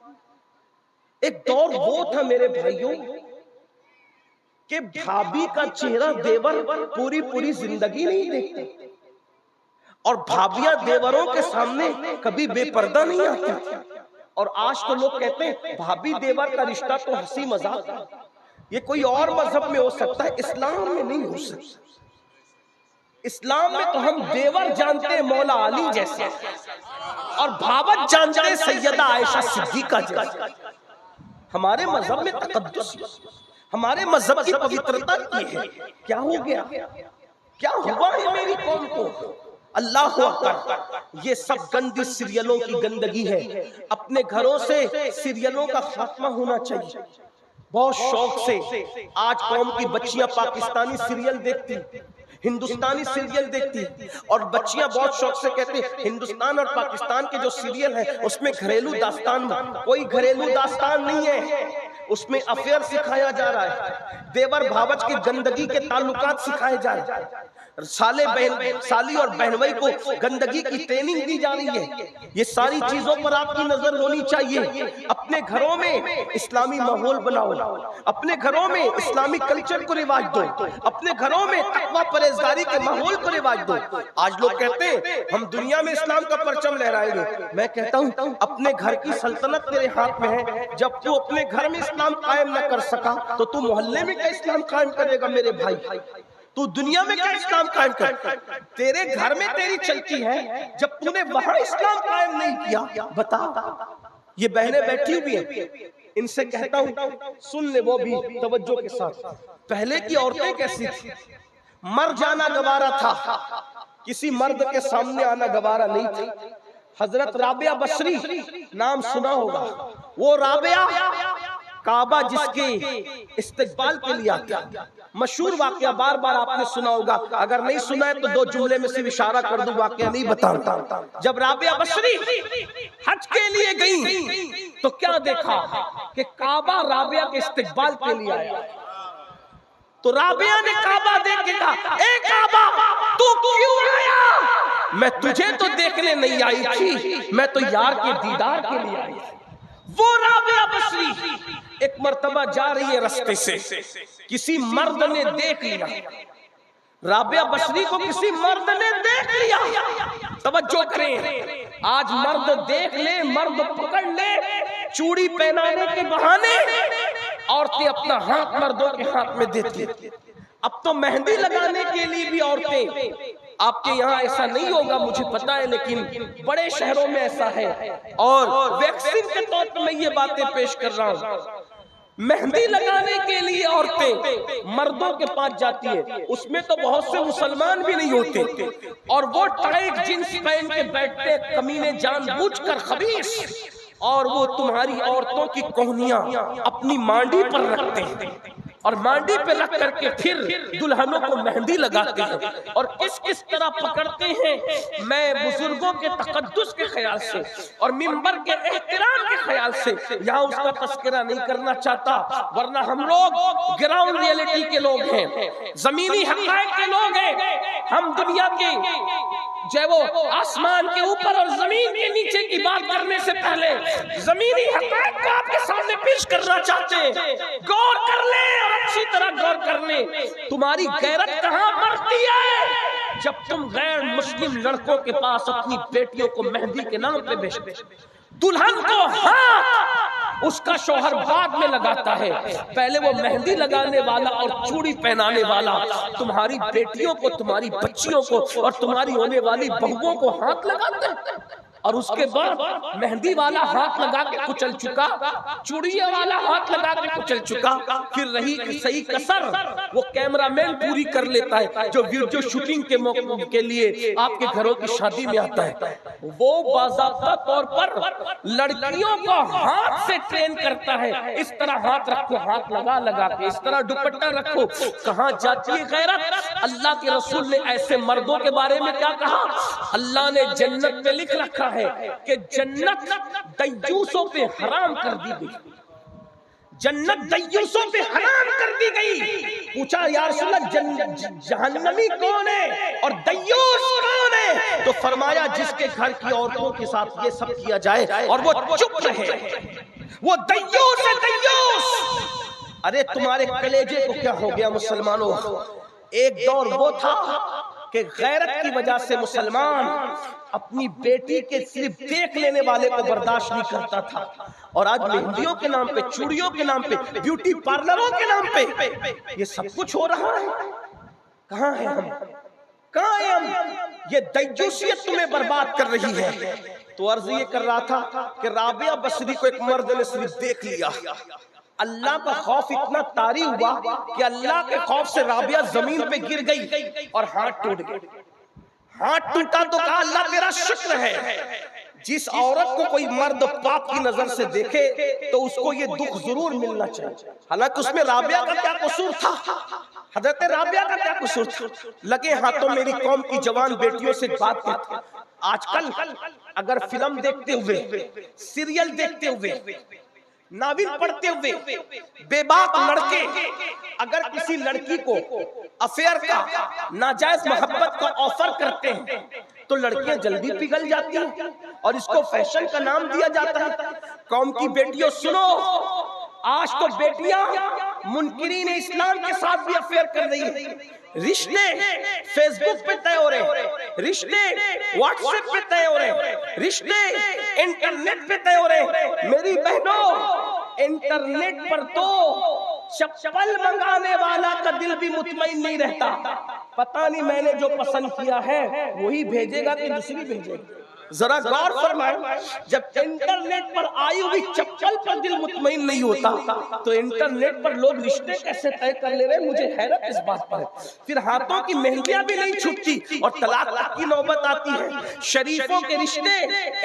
ایک دور وہ تھا میرے بھائیوں کہ بھابھی کا چہرہ دیور پوری زندگی نہیں دیکھتے، اور بھابیاں دیوروں کے سامنے کبھی بے پردہ نہیں آتی۔ اور آج تو لوگ کہتے ہیں بھابھی دیور کا رشتہ تو ہنسی مذاق ہے، یہ کوئی اور مذہب میں ہو سکتا ہے، اسلام میں نہیں ہو سکتا۔ اسلام میں تو ہم دیور جانتے ہیں مولا علی جیسے، اور بھاوت جانتے ہیں سیدہ عائشہ صدیقہ جیسے۔ ہمارے مذہب میں تقدس، ہمارے مذہب کی پوترتا کی ہے۔ کیا ہو گیا؟ کیا ہوا ہے میری قوم کو؟ اللہ اکبر، یہ سب گندی سیریلوں کی گندگی ہے۔ اپنے گھروں سے سیریلوں کا خاتمہ ہونا چاہیے۔ بہت شوق سے آج قوم کی بچیاں پاکستانی سیریل دیکھتی، ہندوستانی سیریل دیکھتی، اور بچیاں بہت شوق سے کہتے ہیں ہندوستان اور پاکستان کے جو سیریل ہیں اس میں گھریلو داستان، کوئی گھریلو داستان نہیں ہے، اس میں افیئر سکھایا جا رہا ہے، دیور بھاوج کی گندگی کے تعلقات سکھائے جا رہے ہیں، سالی اور بہنوئی کو گندگی کی ٹریننگ دی جا رہی ہے۔ یہ ساری چیزوں پر آپ کی نظر ہونی چاہیے۔ اپنے گھروں میں اسلامی ماحول بناؤ، اپنے گھروں میں اسلامی کلچر کو رواج دو، اپنے گھروں میں تقویٰ پرہیزگاری کے ماحول کو رواج دو۔ آج لوگ کہتے ہیں ہم دنیا میں اسلام کا پرچم لہرائیں گے، میں کہتا ہوں اپنے گھر کی سلطنت تیرے ہاتھ میں ہے۔ جب تو اپنے گھر میں اسلام قائم نہ کر سکا تو تو محلے میں کیا اسلام قائم کرے گا میرے بھائی؟ تو دنیا میں کیا اسلام قائم کر؟ تیرے گھر میں تیری چلتی ہے، جب تو نے وہاں اسلام قائم نہیں کیا بتا۔ یہ بہنیں بیٹھی ہوئی ہیں، ان سے کہتا ہوں سن لے وہ بھی توجہ کے ساتھ۔ پہلے کی عورتیں کیسی تھی؟ مر جانا گوارا تھا، کسی مرد کے سامنے آنا گوارا نہیں تھا۔ حضرت رابعہ بصری نام سنا ہوگا، وہ رابعہ کعبہ جس کے استقبال کے لیے آتا، مشہور واقعہ بار بار آپ نے سنا ہوگا، اگر نہیں سنا ہے تو دو جملے میں صرف اشارہ کر دوں، واقعہ نہیں بتاتا۔ جب رابعہ بصری حج کے لیے گئی تو کیا دیکھا کہ کعبہ رابعہ کے استقبال کے لیے آیا، تو رابعہ نے کعبہ دیکھ کے کہا اے کعبہ تو کیوں آیا؟ میں تجھے تو دیکھنے نہیں آئی تھی، میں تو یار کے دیدار کے لیے آئی تھی۔ وہ رابعہ بصری ایک مرتبہ جا رہی ہے رستے سے، کسی مرد نے دیکھ لیا، رابعہ بصری کو کسی مرد نے دیکھ لیا۔ توجہ کریں، آج مرد دیکھ لے، مرد پکڑ لے، چوڑی پہنانے کے بہانے عورتیں اپنا ہاتھ مردوں کے ہاتھ میں دیتی۔ اب تو مہندی لگانے کے لیے بھی عورتیں، آپ کے یہاں ایسا نہیں ہوگا مجھے پتا ہے، لیکن بڑے شہروں میں ایسا ہے، اور ویکسین کے طور پر میں یہ باتیں پیش کر رہا ہوں۔ مہندی لگانے کے لیے عورتیں مردوں کے پاس جاتی ہے، اس میں تو بہت سے مسلمان بھی نہیں ہوتے، اور وہ ٹائٹ جینس پہن کے بیٹھتے کمینے جان بوجھ کر خبیث، اور وہ تمہاری عورتوں کی کوہنیاں اپنی مانڈی پر رکھتے ہیں، اور مانڈی پہ رکھ کر کے پھر دلہنوں کو مہندی لگاتے ہیں، اور کس طرح پکڑتے ہیں۔ میں بزرگوں کے تقدس کے خیال سے اور منبر کے احترام کے خیال سے یہاں اس کا تذکرہ نہیں کرنا چاہتا، ورنہ ہم لوگ گراؤنڈ ریئلٹی کے لوگ ہیں، زمینی حقائق کے لوگ ہیں۔ ہم دنیا کے جو ہے وہ آسمان کے اوپر اور زمین کے نیچے کی بات کرنے سے پہلے زمینی حقائق کو آپ کے سامنے پیش کرنا چاہتے ہیں۔ غور کر لیں اور اچھی طرح غور کر لیں، تمہاری غیرت کہاں مرتی ہے؟ جب تم غیر مسلم لڑکوں کے پاس اپنی بیٹیوں کو مہندی کے نام پہ بیچتے، دلہن کو ہاتھ اس کا شوہر بعد میں لگاتا ہے، پہلے وہ مہندی لگانے والا اور چوڑی پہنانے والا تمہاری بیٹیوں کو، تمہاری بچیوں کو اور تمہاری ہونے والی بہووں کو ہاتھ لگاتا ہے، اور اس کے بعد مہندی والا ہاتھ لگا کے کچل چکا، چوڑیے والا ہاتھ لگا کے کچل چکا، پھر رہی صحیح کسر وہ کیمرہ مین پوری کر لیتا ہے جو ویڈیو شوٹنگ کے موقع کے لیے آپ کے گھروں کی شادی میں آتا ہے، وہ باضابطہ طور پر لڑکیوں کو ہاتھ سے ٹرین کرتا ہے، اس طرح ہاتھ رکھو، ہاتھ لگا لگا کے اس طرح دوپٹہ رکھو۔ کہاں جاتی ہے غیرت؟ اللہ کے رسول نے ایسے مردوں کے بارے میں کیا کہا؟ اللہ نے جنت میں لکھ رکھا ہے کہ جنت دیوسوں پہ حرام کر دی گئی، جنت دیوسوں پہ حرام کر دی گئی۔ پوچھا یا رسول اللہ جہنمی کون ہے اور دیوس کون ہے؟ تو فرمایا جس کے گھر کی عورتوں کے ساتھ یہ سب کیا جائے اور وہ چپ رہے، وہ دیوس ہے، دیوس۔ ارے تمہارے کلیجے کو کیا ہو گیا مسلمانوں؟ ایک دور وہ تھا کہ غیرت کی وجہ سے مسلمان اپنی بیٹی کے صرف دیکھ لینے والے کو برداشت نہیں کرتا تھا، اور آج مہندیوں کے نام پہ، چوڑیوں کے نام پہ، بیوٹی پارلروں کے نام پہ یہ سب کچھ ہو رہا ہے۔ کہاں ہیں ہم؟ کہاں ہیں ہم؟ یہ دیوسیت تمہیں برباد کر رہی ہے۔ تو عرض یہ کر رہا تھا کہ رابعہ بصری کو ایک مرد نے صرف دیکھ لیا، اللہ کا خوف اتنا طاری ہوا کہ اللہ کے خوف سے رابعہ زمین پہ گر گئی اور ہاتھ ٹوٹ گئے۔ ہاتھ ٹوٹا تو کہا اللہ تیرا شکر ہے۔ جس عورت کو کوئی مرد پاک کی نظر سے دیکھے تو اس کو یہ دکھ ضرور ملنا چاہیے، حالانکہ اس میں رابعہ کا کیا قصور تھا؟ حضرت رابعہ کا کیا قصور تھا؟ لگے ہاتھوں میری قوم کی جوان بیٹیوں سے بات کرتے، آج کل اگر فلم دیکھتے ہوئے، سیریل دیکھتے ہوئے، ناول پڑھتے ہوئے بے باک لڑکے اگر کسی لڑکی کو افیئر کا، ناجائز محبت کا آفر کرتے ہیں تو لڑکیاں جلدی پگھل جاتی ہیں اور اس کو فیشن کا نام دیا جاتا ہے۔ قوم کی بیٹیوں سنو، آج تو بیٹیاں منکرین اسلام کے ساتھ بھی افیئر کر رہی ہیں، رشتے فیس بک پہ طے ہو رہے، رشتے واٹس ایپ پہ طے ہو رہے، رشتے انٹرنیٹ پہ طے ہو رہے۔ میری بہنوں، انٹرنیٹ پر تو چپل منگانے والا کا دل بھی مطمئن نہیں رہتا، پتہ نہیں میں نے جو پسند کیا ہے وہی بھیجے گا کہ دوسری بھیجے گا۔ ذرا غور فرمائیں، جب انٹرنیٹ پر آئی ہوئی چپل پر دل مطمئن نہیں ہوتا تو انٹرنیٹ پر لوگ رشتے کیسے طے کر لے رہے؟ مجھے حیرت اس بات پر ہے۔ پھر ہاتھوں کی مہندیاں بھی نہیں چھوٹتی اور طلاق تک کی نوبت آتی ہے۔ شریفوں کے رشتے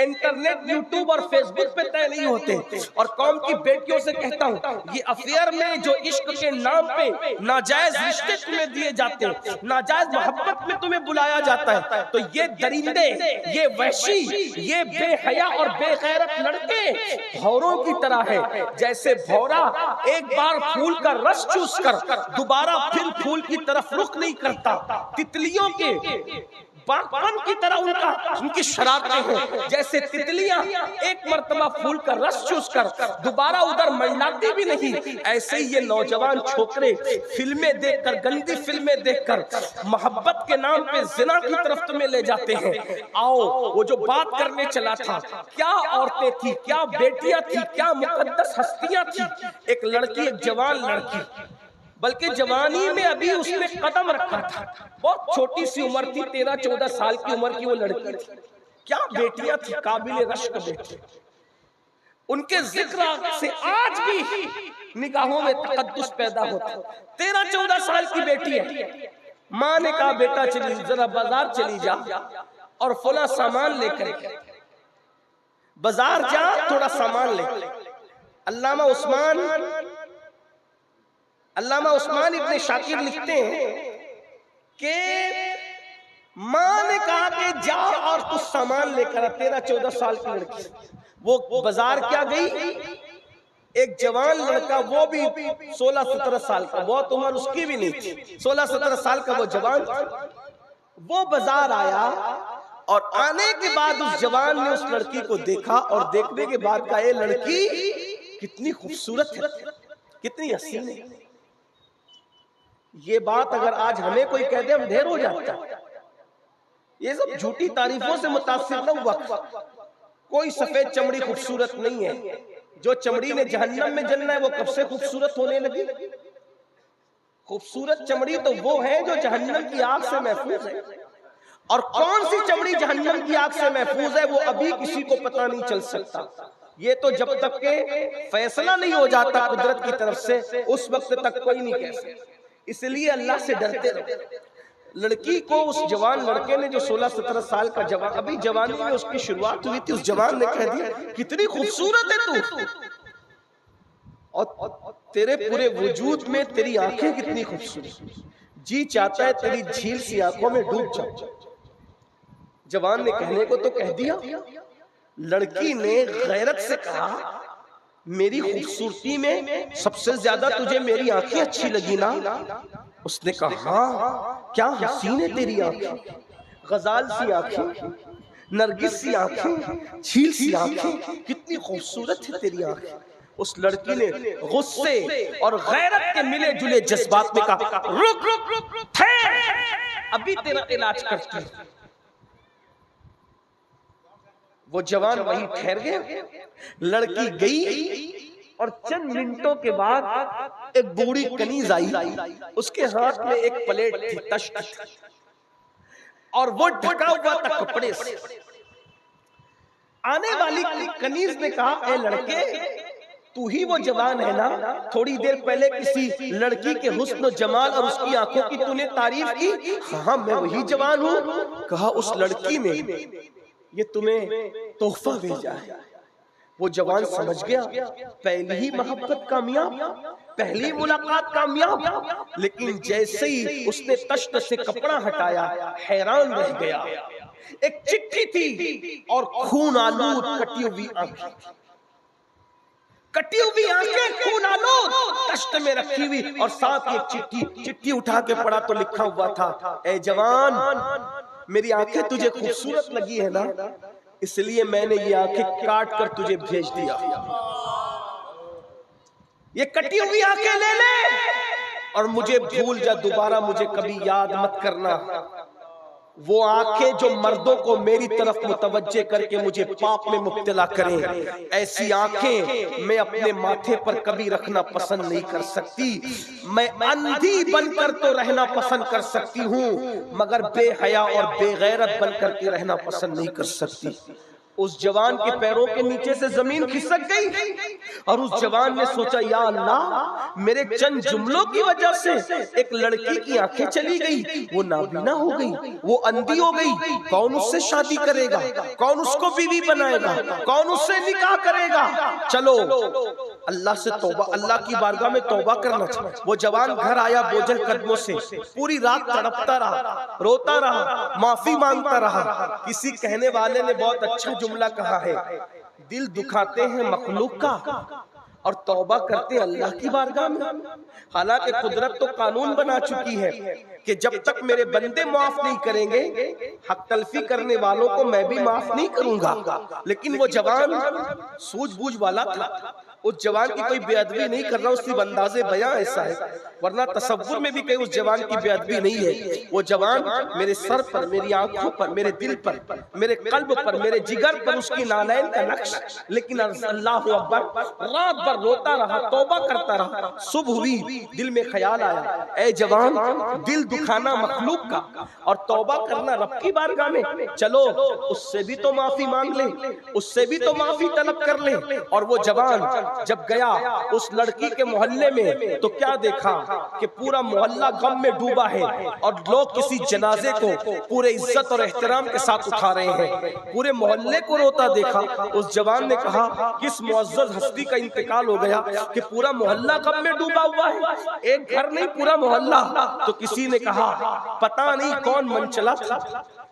انٹرنیٹ، یوٹیوب اور فیس بک پہ طے نہیں ہوتے۔ اور قوم کی بیٹیوں سے کہتا ہوں، یہ افیئر میں جو عشق کے نام پہ ناجائز رشتے تمہیں دیے جاتے ہیں، ناجائز محبت میں تمہیں بلایا جاتا ہے، تو یہ درندے، یہ وحشی، یہ بے حیا اور بے غیرت لڑکے بھوروں کی طرح ہے۔ جیسے بھورا ایک بار پھول کا رس چوس کر دوبارہ پھر پھول کی طرف رخ نہیں کرتا، تتلیوں کے باغبان کی طرح ان کی شرارتیں ہیں۔ جیسے تتلیاں ایک مرتبہ پھول کا رس چوس کر دوبارہ ادھر منڈلاتی بھی نہیں، ایسے ہی یہ نوجوان چھوکرے فلمیں دیکھ کر، گندی فلمیں دیکھ کر محبت کے نام پہ زنا کی طرف تمہیں لے جاتے ہیں۔ آؤ، وہ جو بات کرنے چلا تھا، کیا عورتیں تھی، کیا بیٹیاں تھی، کیا مقدس ہستیاں تھی۔ ایک لڑکی، ایک جوان لڑکی، بلکہ جوانی میں ابھی اس نے قدم رکھا تھا، بہت چھوٹی سی عمر تھی، 13-14 سال کی عمر کی وہ لڑکی تھی، کیا بیٹیاں تھی، قابل رشک بیٹی۔ ان کے ذکر سے آج بھی نگاہوں میں تقدس پیدا ہوتا. 13-14 سال کی بیٹی ہے, ماں نے کہا بیٹا چلی ذرا بازار چلی جا اور فلاں سامان لے کر بازار جا, تھوڑا سامان لے. علامہ عثمان ابن شاکر لکھتے ہیں کہ ماں نے کہا کہ جا اور کچھ سامان لے کر. 13-14 سال کی لڑکی, وہ بازار کیا گئی, ایک جوان لڑکا, وہ بھی 16-17 سال کا, بہت عمر اس کی بھی نہیں تھی, 16-17 سال کا وہ جوان, وہ بازار آیا اور آنے کے بعد اس جوان نے اس لڑکی کو دیکھا اور دیکھنے کے بعد کہا اے لڑکی کتنی خوبصورت ہے, کتنی حسین ہے. یہ بات اگر آج ہمیں کوئی کہہ دے ہم ڈھیر ہو جاتا ہے. یہ سب جھوٹی تعریفوں سے متاثر نہ ہوا. کوئی سفید چمڑی خوبصورت نہیں ہے, جو چمڑی نے جہنم میں جلنا ہے وہ کب سے خوبصورت ہونے لگی. خوبصورت چمڑی تو وہ ہے جو جہنم کی آگ سے محفوظ ہے, اور کون سی چمڑی جہنم کی آگ سے محفوظ ہے وہ ابھی کسی کو پتہ نہیں چل سکتا. یہ تو جب تک کہ فیصلہ نہیں ہو جاتا قدرت کی طرف سے اس وقت تک کوئی نہیں کہہ سکتا. اس لیے اللہ سے ڈرتے رہو. لڑکی کو, اس جوان لڑکے نے جو 16-17 سال کا جوان, ابھی جوانی میں اس کی شروعات ہوئی تھی, اس جوان نے کہہ دیا کتنی خوبصورت ہے تو, اور تیرے پورے وجود میں تیری آنکھیں کتنی خوبصورت, جی چاہتا ہے تیری جھیل سی آنکھوں میں ڈوب جاؤ. جوان نے کہنے کو تو کہہ دیا. لڑکی نے غیرت سے کہا میری خوبصورتی میں سب سے زیادہ تجھے میری آنکھیں اچھی لگی نا. اس نے کہا ہاں کیا حسین ہے تیری آنکھیں, غزال سی آنکھیں, نرگس سی آنکھیں, جھیل سی آنکھیں, کتنی خوبصورت ہے تیری آنکھیں. اس لڑکی نے غصے اور غیرت کے ملے جلے جذبات میں کہا رک رک رک ٹھہر, ابھی تیرا علاج کرتی ہوں. وہ جوان وہی ٹھہر گیا. لڑکی گئی اور چند منٹوں کے بعد ایک بوڑھی کنیز آئی. اس کے ہاتھ میں ایک پلیٹ تھی, تشت, اور وہ ڈھکا ہوا تھا کپڑے سے. آنے والی کنیز نے کہا اے لڑکے تو ہی وہ جوان ہے نا, تھوڑی دیر پہلے کسی لڑکی کے حسن و جمال اور اس کی آنکھوں کی تو نے تعریف کی. ہاں میں وہی جوان ہوں. کہا اس لڑکی نے یہ تمہیں تحفہ بھیجا ہے. وہ جوان سمجھ گیا پہلی ہی محبت کامیاب, پہلی ملاقات کامیاب. لیکن جیسے ہی اس نے تشت سے کپڑا ہٹایا حیران رہ گیا. ایک چٹھی تھی اور خون آلود کٹی ہوئی آنکھیں, کٹی ہوئی آنکھیں خون آلود تشت میں رکھی ہوئی, اور ساتھ ایک چٹھی اٹھا کے پڑھا تو لکھا ہوا تھا اے جوان میری آنکھیں تجھے خوبصورت لگی ہے نا, اس لیے میں نے یہ آنکھیں کاٹ کر تجھے بھیج دیا. یہ کٹی ہوئی آنکھیں لے لے اور مجھے بھول جا, دوبارہ مجھے کبھی یاد مت کرنا. وہ آنکھیں جو مردوں کو میری طرف متوجہ کر کے مجھے پاپ میں مبتلا کریں, ایسی آنکھیں میں اپنے ماتھے پر کبھی رکھنا پسند نہیں کر سکتی. میں اندھی بن کر تو رہنا پسند کر سکتی ہوں مگر بے حیا اور بے غیرت بن کر کے رہنا پسند نہیں کر سکتی. اس جوان کے پیروں کے نیچے سے زمین کھسک گئی اور اس جوان نے سوچا یا اللہ میرے چند جملوں کی وجہ سے ایک لڑکی کی آنکھیں چلی گئی, وہ نابینا ہو گئی, وہ اندھی ہو گئی. کون اس سے شادی کرے گا, کون اس کو بیوی بنائے گا, کون اس سے نکاح کرے گا. چلو اللہ سے توبہ, اللہ کی بارگاہ میں توبہ کرنا چاہیے. وہ جوان گھر آیا بوجھل قدموں سے, پوری رات تڑپتا رہا, روتا رہا, معافی مانگتا رہا. کسی کہنے والے نے بہت اچھا جملہ کہا ہے, دل دکھاتے ہیں مخلوق کا اور توبہ کرتے اللہ کی بارگاہ میں. حالانکہ قدرت تو قانون بنا چکی ہے کہ جب تک میرے بندے معاف نہیں کریں گے حق تلفی کرنے والوں کو میں بھی معاف نہیں کروں گا. لیکن وہ جوان سوجھ بوجھ والا تھا, اس جوان کی کوئی بے ادبی نہیں کر رہا، اس کی انداز بیاں ایسا ہے، ورنہ تصور میں بھی کہیں اس جوان کی بے ادبی نہیں ہے۔ وہ جوان میرے سر پر، میری آنکھوں پر، میرے دل پر، میرے قلب پر، میرے جگر پر اس کی نالین کا نقش، لیکن اللہ اکبر، رات بھر روتا رہا، توبہ کرتا رہا۔ صبح ہوئی، دل میں خیال آیا، اے جوان، دل دکھانا مخلوق کا اور توبہ کرنا رب کی بارگاہ میں، چلو اس سے بھی تو معافی مانگ لیں، اس سے بھی تو معافی طلب کر لیں۔ اور وہ جوان جب گیا اس لڑکی کے محلے میں تو کیا دیکھا کہ پورا محلہ غم میں ڈوبا ہے اور لوگ کسی جنازے کو پورے عزت اور احترام کے ساتھ اٹھا رہے ہیں، پورے محلے کو روتا دیکھا۔ اس جوان نے کہا کس معزز ہستی کا انتقال ہو گیا کہ پورا محلہ غم میں ڈوبا ہوا ہے، ایک گھر نہیں پورا محلہ۔ تو کسی نے کہا پتہ نہیں کون منچلا تھا،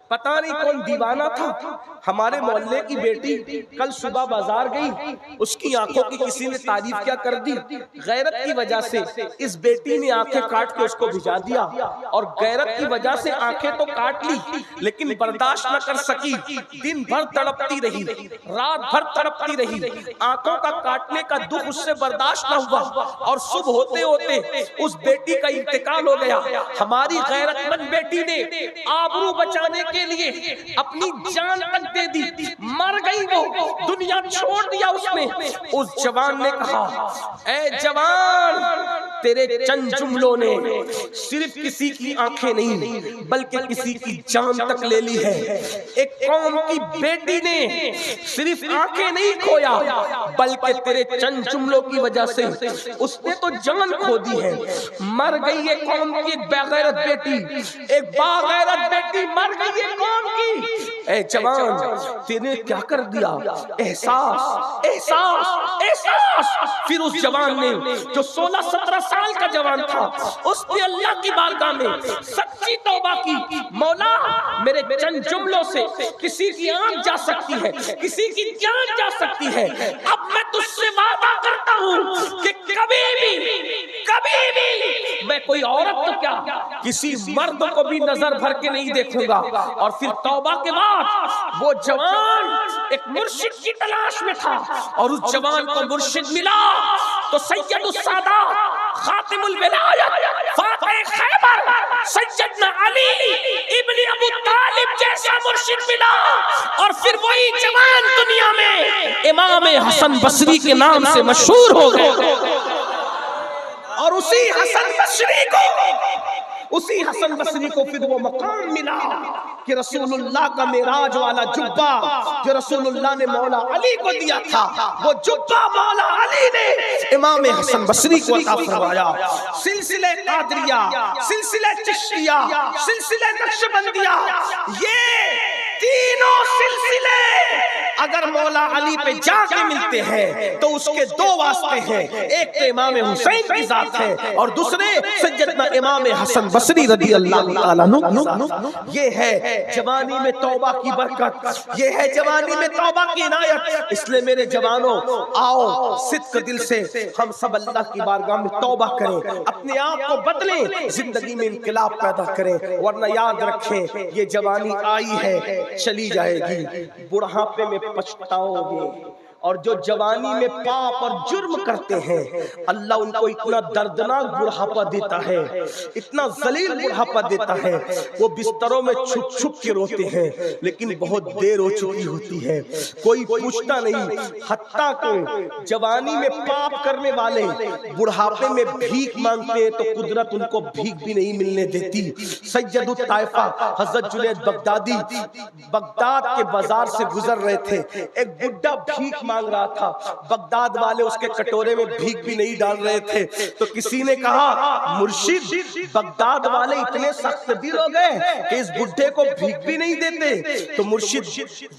پتہ نہیں کون دیوانہ تھا، ہمارے محلے کی بیٹی کل صبح بازار گئی، اس کی آنکھوں کی کسی نے تعریف کیا کر دی، غیرت کی وجہ سے اس بیٹی نے آنکھیں کاٹ کے اس کو بھجا دیا، اور غیرت کی وجہ سے آنکھیں تو کاٹ لی لیکن برداشت نہ کر سکی، دن بھر تڑپتی رہی، رات بھر تڑپتی رہی، آنکھوں کا کاٹنے کا دکھ اس سے برداشت نہ ہوا، اور صبح ہوتے ہوتے اس بیٹی کا انتقال ہو گیا۔ ہماری غیرت مند بیٹی نے آبرو بچانے کے لیے اپنی جان تک دے دی، مر گئی، وہ دنیا چھوڑ دیا اس نے۔ اس جوان نے کہا اے جوان، تیرے چند جملوں نے صرف کسی کی آنکھیں نہیں بلکہ کسی کی جان تک لے لی ہے۔ ایک قوم کی بیٹی نے صرف آنکھیں نہیں کھویا بلکہ تیرے چند جملوں کی وجہ سے اس نے تو جان کھو دی ہے۔ مر گئی ایک قوم کی ایک بغیرت بیٹی، ایک باغیرت بیٹی مر گئی ایک قوم کی۔ اے جوان، تینے کیا کر دیا؟ احساس احساس احساس۔ پھر اس جوان نے جو 16-17 سال کا جوان تھا، اس نے اللہ کی بارگاہ میں سچی توبہ کی، مولا میرے چند جملوں سے کسی کی آنکھ جا سکتی ہے، کسی کی جان جا سکتی ہے، اب میں تجھ سے وعدہ کرتا ہوں کہ کبھی بھی میں کوئی عورت تو کیا کسی مرد کو بھی نظر بھر کے نہیں دیکھوں گا۔ اور پھر توبہ کے بعد وہ جوان ایک مرشد کی تلاش میں تھا، اور اس جوان کو مرشد ملا تو سید السادات، خاتم الولایت، فاتح خیبر، سیدنا علی ابن ابو طالب جیسا مرشد ملا۔ اور پھر وہی جوان دنیا میں امام حسن بصری کے نام سے مشہور ہو گئے، اور اسی حسن بصری کو پھر وہ مقام ملا کہ رسول اللہ کا معراج والا جبہ جو رسول اللہ نے مولا علی کو دیا تھا، وہ جبہ مولا علی نے امام حسن بصری کو عطا فرمایا۔ سلسلہ قادریہ، سلسلہ چشتیہ، سلسلہ نقشبندیہ، یہ تینوں سلسلے اگر مولا علی پہ جا کے ملتے ہیں تو اس کے دو واسطے ہیں، ایک تو امام حسین کی ذات ہے اور دوسرے سیدنا امام حسن بصری رضی اللہ تعالیٰ عنہ۔ یہ ہے جوانی میں توبہ کی برکت، یہ ہے جوانی میں توبہ کی عنایت۔ اس لیے میرے جوانوں، آؤ صدق دل سے ہم سب اللہ کی بارگاہ میں توبہ کریں، اپنے آپ کو بدلیں، زندگی میں انقلاب پیدا کریں، ورنہ یاد رکھیں یہ جوانی آئی ہے چلی جائے گی، بڑھاپے میں پچھتاؤ گے۔ اور جو جوانی میں پاپ اور جرم کرتے ہیں اللہ ان کو اتنا دردناک بڑھاپا دیتا ہے، اتنا ذلیل بڑھاپا دیتا ہے، وہ بستروں میں چھپ چھپ کے روتے ہیں لیکن بہت دیر ہو چکی ہوتی ہے، کوئی پوچھتا نہیں۔ حتیٰ کہ جوانی میں پاپ کرنے والے بڑھاپے میں بھیک مانگتے ہیں تو قدرت ان کو بھیک بھی نہیں ملنے دیتی۔ سید الطائفہ حضرت جنید بغدادی بغداد کے بازار سے گزر رہے تھے، ایک بڈھا بھیک مانگ رہا تھا، بغداد والے اس کے کٹورے میں بھیک بھی نہیں ڈال رہے تھے، تو کسی نے کہا مرشد بغداد والے اتنے سخت دل ہو گئے کہ اس بڈھے کو بھیک بھی نہیں دیتے۔ تو مرشد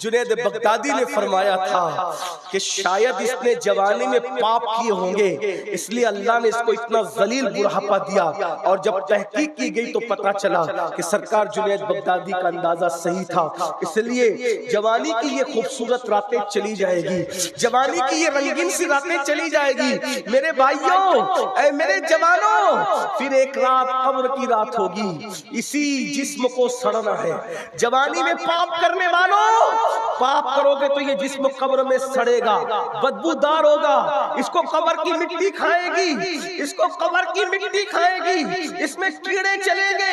جنید بغدادی نے فرمایا تھا کہ شاید اس نے جوانی میں پاپ کیے ہوں گے، اس لیے اللہ نے اس کو اتنا ذلیل بڑھاپا دیا۔ اور جب تحقیق کی گئی تو پتا چلا کہ سرکار جنید بغدادی کا اندازہ صحیح تھا، اس لیے جوانی کی یہ خوبصورت راتیں چلی جائے گی جوانی کی یہ رنگین سی راتیں چلی جائے گی میرے بھائیوں، اے میرے جوانوں، پھر ایک رات قبر کی رات ہوگی، اسی جسم کو سڑنا ہے۔ جوانی میں پاپ کرنے والوں، پاپ کرو گے تو یہ جسم قبر میں سڑے گا، بدبودار ہوگا، اس کو قبر کی مٹی کھائے گی، اس کو قبر کی مٹی کھائے گی، اس میں کیڑے چلیں گے،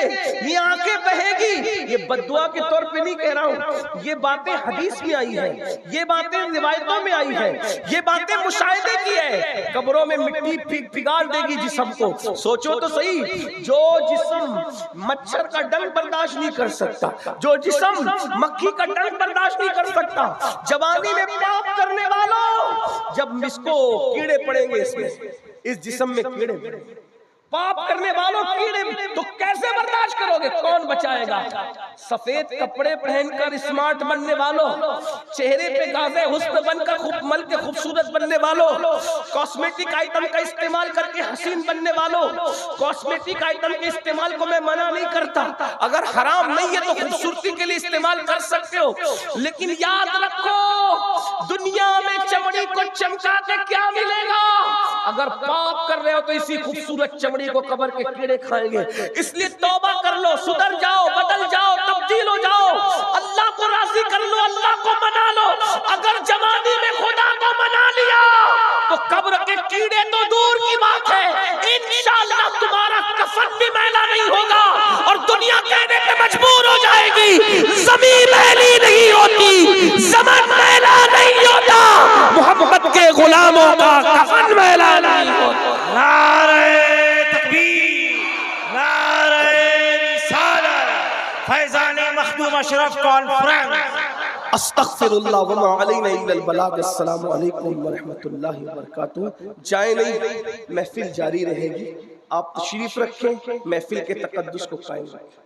یہ آنکھیں بہے گی۔ یہ بددعا کے طور پہ نہیں کہہ رہا ہوں، یہ باتیں حدیث میں آئی ہیں، یہ باتیں روایتوں میں آئی ہیں، یہ باتیں مشاہدے کی ہے۔ قبروں میں مٹی پگھال دے گی جسم کو۔ سوچو تو صحیح، جو جسم مچھر کا ڈنگ برداشت نہیں کر سکتا، جو جسم مکھی کا ڈنگ برداشت نہیں کر سکتا، جوانی میں پاپ کرنے والوں، جب اس کو کیڑے پڑیں گے، اس جسم میں کیڑے پڑیں گے، پاپ کرنے والوں کیڑے، تو کیسے برداشت کرو گے؟ کون بچائے گا؟ سفید کپڑے پہن کر اسمارٹ بننے والوں، چہرے پہ گازے حسن بن کر مل کے خوبصورت بننے والوں، کاسمیٹک آئٹم کا استعمال کر کے حسین بننے والوں، کاسمیٹک آئٹم کے استعمال کو میں منع نہیں کرتا، اگر حرام نہیں ہے تو خوبصورتی کے لیے استعمال کر سکتے ہو، لیکن یاد رکھو دنیا میں چمڑی کو چمکا کے کیا ملے گا؟ اگر پاپ کر رہے ہو تو اسی خوبصورت چمڑی کو قبر کے کیڑے کھائیں گے۔ اس لیے توبہ کر لو، سدھر جاؤ، بدل جاؤ، تبدیل ہو جاؤ، اللہ کو راضی کر لو، اللہ کو منا لو۔ اگر جوانی میں خدا کو منا لیا تو قبر کے کیڑے تو دور کی بات ہے، انشاءاللہ تمہارا کفن بھی میلا نہیں ہوگا اور دنیا کہنے پہ مجبور ہو جائے گی زمین میلی نہیں ہوتی، زمن میلا نہیں ہوتا، محبت کے غلاموں کا کفن میلا نہیں ہوتا۔ نعرہ تکبیر، نعرہ رسالت، فیضان مخدوم اشرف کانفرنس۔ استغفر اللہ وما علینا الا البلاغ۔ السلام علیکم ورحمۃ اللہ وبرکاتہ۔ جائیں نہیں، محفل جاری رہے گی، آپ تشریف رکھیں، محفل کے تقدس کو قائم رکھیں۔